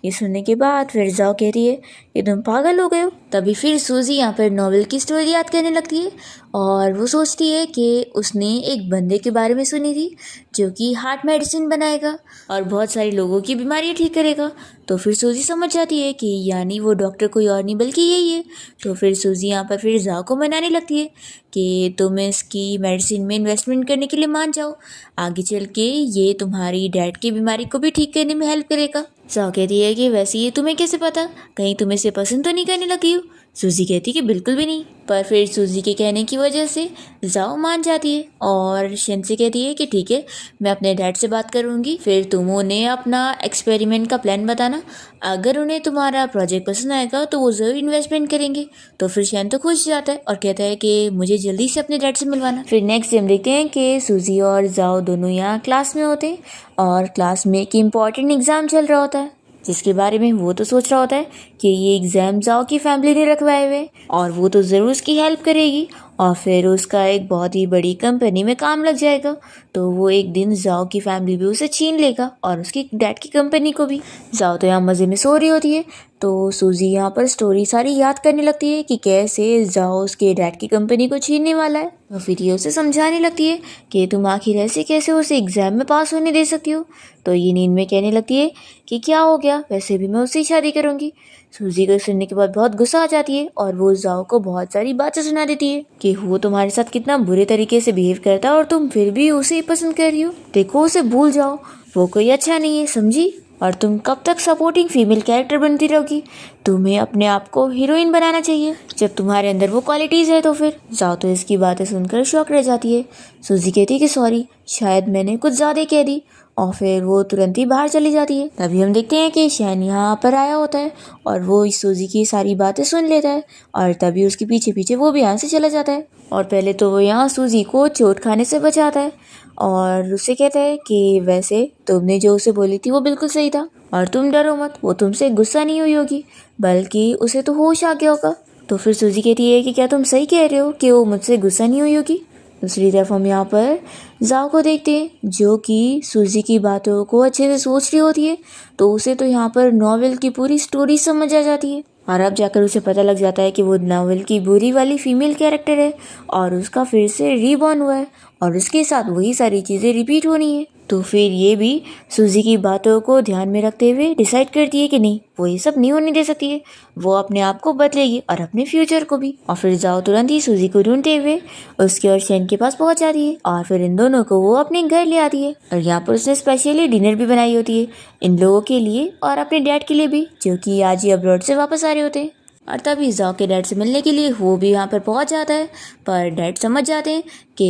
ये सुनने के बाद फिर जाओ कहती है कि तुम पागल हो गए हो। तभी फिर सूजी यहाँ पर नॉवेल की स्टोरी याद करने लगती है और वो सोचती है कि उसने एक बंदे के बारे में सुनी थी जो कि हार्ट मेडिसिन बनाएगा और बहुत सारे लोगों की बीमारी ठीक करेगा। तो फिर सूजी समझ जाती है कि यानी वो डॉक्टर कोई और नहीं बल्कि यही है। तो फिर सूजी यहाँ पर फिर जाओ को मनाने लगती है कि तुम इसकी मेडिसिन में इन्वेस्टमेंट करने के लिए मान जाओ, आगे चल के ये तुम्हारी डैड की बीमारी को भी ठीक करने में हेल्प करेगा। जाओ कहती है कि वैसे ये तुम्हें कैसे पता, कहीं तुम इसे पसंद तो नहीं करने लगी हो। सूजी कहती कि बिल्कुल भी नहीं, पर फिर सूजी के कहने की वजह से जाओ मान जाती है और शैन से कहती है कि ठीक है मैं अपने डैड से बात करूँगी, फिर तुम उन्हें अपना एक्सपेरिमेंट का प्लान बताना, अगर उन्हें तुम्हारा प्रोजेक्ट पसंद आएगा तो वो ज़रूर इन्वेस्टमेंट करेंगे। तो फिर शैन तो खुश जाता है और कहता है कि मुझे जल्दी से अपने डैड से मिलवाना। फिर नेक्स्ट डे हम देखते हैं कि सूजी और जाओ दोनों यहाँ क्लास में होते हैं और क्लास में एक इम्पॉर्टेंट एग्ज़ाम चल रहा होता है जिसके बारे में वो तो सोच रहा होता है कि ये एग्ज़ाम जाओ की फैमिली ने रखवाए हुए और वो तो ज़रूर उसकी हेल्प करेगी और फिर उसका एक बहुत ही बड़ी कंपनी में काम लग जाएगा। तो वो एक दिन जाओ की फैमिली भी उसे छीन लेगा और उसकी डैड की कंपनी को भी। जाओ तो यहाँ मज़े में सो रही होती है, तो सूजी यहाँ पर स्टोरी सारी याद करने लगती है कि कैसे जाओ उसके डैड की कंपनी को छीनने वाला है। और फिर ये उसे समझाने लगती है कि तुम आखिर ऐसे कैसे उसे एग्जाम में पास होने दे सकती हो। तो ये नींद में कहने लगती है कि क्या हो गया, वैसे भी मैं उससे ही शादी करूँगी। सूजी को सुनने के बाद बहुत गुस्सा आ जाती है और वो जाओ को बहुत सारी बातें सुना देती है कि वो तुम्हारे साथ कितना बुरे तरीके से बिहेव करता है और तुम फिर भी उसे ही पसंद कर रही हो। देखो उसे भूल जाओ, वो कोई अच्छा नहीं है, समझी। और तुम कब तक सपोर्टिंग फीमेल कैरेक्टर बनती रहोगी, तुम्हें अपने आप को हीरोइन बनाना चाहिए। जब तुम्हारे अंदर वो क्वालिटीज़ है तो फिर जाओ तो इसकी बातें सुनकर शॉक रह जाती है। सूजी कहती है कि सॉरी, शायद मैंने कुछ ज़्यादा कह दी, और फिर वो तुरंत ही बाहर चली जाती है। तभी हम देखते हैं कि शैन यहाँ पर आया होता है और वो इस सूजी की सारी बातें सुन लेता है और तभी उसके पीछे पीछे वो भी यहाँ से चला जाता है। और पहले तो वो यहाँ सूजी को चोट खाने से बचाता है और उससे कहता है कि वैसे तुमने जो उसे बोली थी वो बिल्कुल सही था और तुम डरो मत, वो तुमसे गुस्सा नहीं हुई होगी बल्कि उसे तो होश आ गया होगा। तो फिर सूजी कहती है कि क्या तुम सही कह रहे हो कि वो मुझसे गुस्सा नहीं हुई होगी। दूसरी तरफ हम यहाँ पर जाओ को देखते हैं जो कि सूजी की बातों को अच्छे से सोच रही होती है। तो उसे तो यहाँ पर नॉवेल की पूरी स्टोरी समझ आ जाती है और अब जाकर उसे पता लग जाता है कि वो नॉवेल की बुरी वाली फीमेल कैरेक्टर है और उसका फिर से रीबॉर्न हुआ है और उसके साथ वही सारी चीज़ें रिपीट होनी है। तो फिर ये भी सूजी की बातों को ध्यान में रखते हुए डिसाइड करती है कि नहीं, वो ये सब नहीं होने दे सकती है, वो अपने आप को बदलेगी और अपने फ्यूचर को भी। और फिर जाओ तुरंत ही सूजी को ढूंढते हुए उसके और शैन के पास पहुंच जाती है और फिर इन दोनों को वो अपने घर ले आती है। और यहाँ पर उसने स्पेशली डिनर भी बनाई होती है इन लोगों के लिए और अपने डैड के लिए भी, जो कि आज ही अब्रॉड से वापस आ रहे होते हैं। और तभी जाओ के डैड से मिलने के लिए वो भी यहाँ पर पहुँच जाता है, पर डैड समझ जाते हैं कि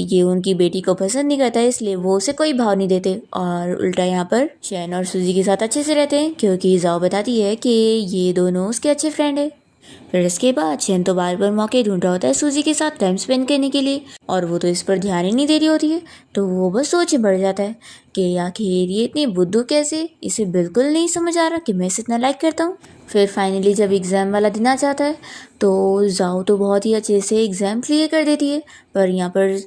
ये उनकी बेटी को पसंद नहीं करता है, इसलिए वो उसे कोई भाव नहीं देते और उल्टा यहाँ पर शैन और सूजी के साथ अच्छे से रहते हैं क्योंकि जाओ बताती है कि ये दोनों उसके अच्छे फ्रेंड है। फिर इसके बाद शैन तो बार बार मौके ढूंढ रहा होता है सूजी के साथ टाइम स्पेंड करने के लिए और वो तो इस पर ध्यान ही नहीं दे रही होती है। तो वो बस सोच बढ़ जाता है कि आखिर ये इतनी बुद्धू कैसे, इसे बिल्कुल नहीं समझ आ रहा कि मैं इसे इतना लाइक करता हूँ। फिर फाइनली जब एग्ज़ाम वाला दिन आ जाता है तो जाओ तो बहुत ही अच्छे से एग्ज़ाम क्लियर कर देती है, पर यहाँ पर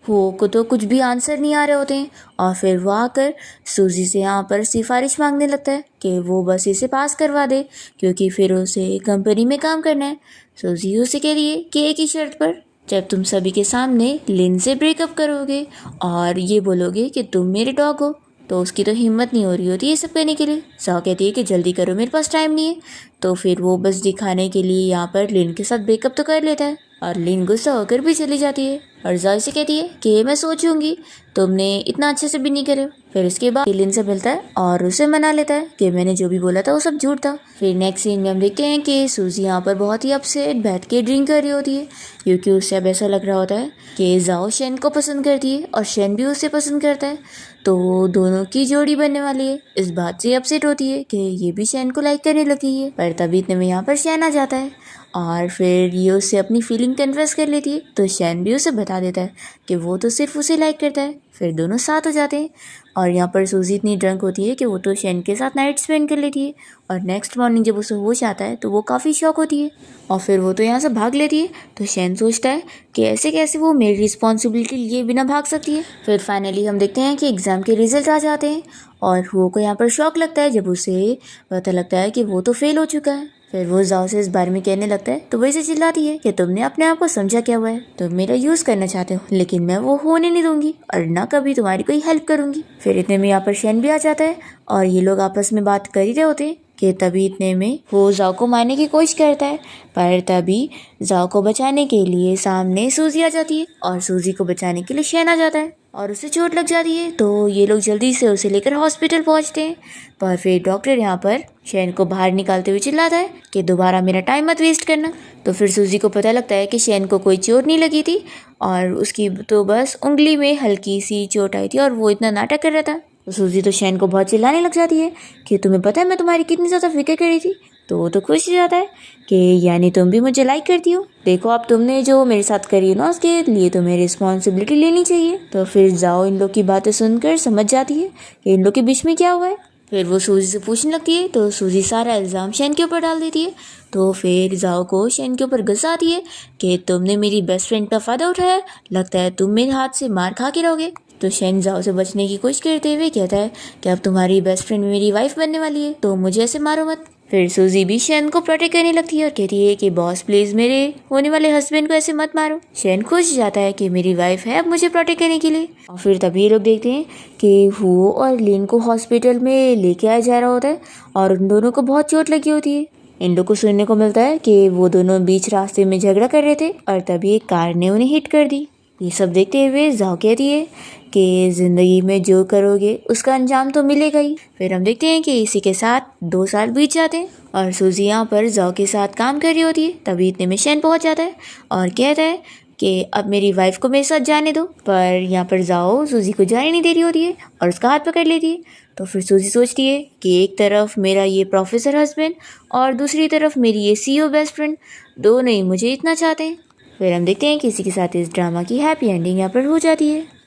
वो को तो कुछ भी आंसर नहीं आ रहे होते हैं और फिर वो आकर सूजी से यहाँ पर सिफारिश मांगने लगता है कि वो बस इसे पास करवा दे क्योंकि फिर उसे कंपनी में काम करना है। सूजी उसे कह रही है कि एक ही शर्त पर, जब तुम सभी के सामने लिन से ब्रेकअप करोगे और ये बोलोगे कि तुम मेरे डॉग हो। तो उसकी तो हिम्मत नहीं हो रही होती ये सब करने के लिए। जाओ कहती है कि जल्दी करो, मेरे पास टाइम नहीं है। तो फिर वो बस दिखाने के लिए यहाँ पर लिन के साथ ब्रेकअप तो कर लेता है और लिन गुस्सा होकर भी चली जाती है और जाओ से कहती है कि मैं सोचूंगी, तुमने इतना अच्छे से भी नहीं करे। फिर उसके बाद लिन से मिलता है और उसे मना लेता है कि मैंने जो भी बोला था वो सब झूठ था। फिर नेक्स्ट सीन में हम देखते हैं कि सूजी यहाँ पर बहुत ही अपसेट बैठ के ड्रिंक कर रही होती है क्योंकि उससे अब ऐसा लग रहा होता है कि जाओ शैन को पसंद करती है और शैन भी उसे पसंद करता है, तो दोनों की जोड़ी बनने वाली है। इस बात से अपसेट होती है कि ये भी शैन को लाइक करने लगी है, पर तभी इतने में यहाँ पर शैन आ जाता है और फिर ये उससे अपनी फीलिंग कन्फेस कर लेती है। तो शैन भी उसे बता देता है कि वो तो सिर्फ उसे लाइक करता है। फिर दोनों साथ हो जाते हैं और यहाँ पर सूजी इतनी ड्रंक होती है कि वो तो शैन के साथ नाइट स्पेंड कर लेती है और नेक्स्ट मॉर्निंग जब उसे होश आता है तो वो काफ़ी शॉक होती है और फिर वो तो यहाँ से भाग लेती है। तो शैन सोचता है कि ऐसे कैसे वो मेरी रिस्पॉन्सिबिलिटी लिए बिना भाग सकती है। फिर फाइनली हम देखते हैं कि एग्ज़ाम के रिजल्ट आ जाते हैं और वो को यहाँ पर शॉक लगता है जब उसे पता लगता है कि वो तो फेल हो चुका है। फिर वो जाओ से इस बारे में कहने लगता है तो वो इसे चिल्लाती है कि तुमने अपने आप को समझा क्या हुआ है, तुम मेरा यूज़ करना चाहते हो लेकिन मैं वो होने नहीं दूंगी और ना कभी तुम्हारी कोई हेल्प करूंगी। फिर इतने में यहाँ पर शैन भी आ जाता है और ये लोग आपस में बात कर ही रहे होते हैं कि तभी इतने में वो जाओ को मारने की कोशिश करता है, पर तभी जाओ को बचाने के लिए सामने सूजी आ जाती है और सूजी को बचाने के लिए शैन आ जाता है और उसे चोट लग जाती है। तो ये लोग जल्दी से उसे लेकर हॉस्पिटल पहुंचते हैं, पर फिर डॉक्टर यहाँ पर शैन को बाहर निकालते हुए चिल्लाता है कि दोबारा मेरा टाइम मत वेस्ट करना। तो फिर सूजी को पता लगता है कि शैन को कोई चोट नहीं लगी थी और उसकी तो बस उंगली में हल्की सी चोट आई थी और वो इतना नाटक कर रहा था। तो सूजी तो शैन को बहुत चिल्लाने लग जाती है कि तुम्हें पता है मैं तुम्हारी कितनी ज़्यादा फिक्र कर रही थी। तो वो तो खुश हो जाता है कि यानी तुम भी मुझे लाइक करती हो, देखो अब तुमने जो मेरे साथ करी हो ना उसके लिए तुम्हें रिस्पॉन्सिबिलिटी लेनी चाहिए। तो फिर जाओ इन लोग की बातें सुनकर समझ जाती है कि इन लोग के बीच में क्या हुआ है। फिर वो सूजी से पूछने लगती है तो सूजी सारा इल्ज़ाम शैन के ऊपर डाल देती है। तो फिर जाओ को शैन के ऊपर गुस्सा आती है कि तुमने मेरी बेस्ट फ्रेंड का फ़ायदा उठाया, लगता है तुम मेरे हाथ से मार खा के रहोगे। तो शैन जाओ से बचने की कोशिश करते हुए कहता है कि अब तुम्हारी बेस्ट फ्रेंड मेरी वाइफ बनने वाली है तो मुझे ऐसे मारो मत। फिर सूजी भी शेन को प्रोटेक्ट करने लगती है और कहती है कि बॉस प्लीज मेरे होने वाले हस्बैंड को ऐसे मत मारो। शेन खुश जाता है कि मेरी वाइफ है अब मुझे प्रोटेक्ट करने के लिए। और फिर तभी ये लोग देखते हैं कि वो और लिन को हॉस्पिटल में लेके आया जा रहा होता है और उन दोनों को बहुत चोट लगी होती है। इन लोग को सुनने को मिलता है कि वो दोनों बीच रास्ते में झगड़ा कर रहे थे और तभी एक कार ने उन्हें हिट कर दी। ये सब देखते हुए जाओ कहती है कि ज़िंदगी में जो करोगे उसका अंजाम तो मिलेगा ही। फिर हम देखते हैं कि इसी के साथ 2 साल बीत जाते हैं और सूजी यहाँ पर जाओ के साथ काम कर रही होती है। तभी इतने में शेन पहुँच जाता है और कहता है कि अब मेरी वाइफ को मेरे साथ जाने दो। पर यहाँ पर जाओ सूजी को जाने नहीं दे रही होती है और उसका हाथ पकड़ लेती है। तो फिर सूजी सोचती है कि एक तरफ मेरा ये प्रोफेसर हस्बैंड और दूसरी तरफ मेरी ये CEO बेस्ट फ्रेंड, दोनों ही मुझे इतना चाहते हैं। फिर हम देखते हैं कि इसी के साथ इस ड्रामा की हैप्पी एंडिंग यहाँ पर हो जाती है।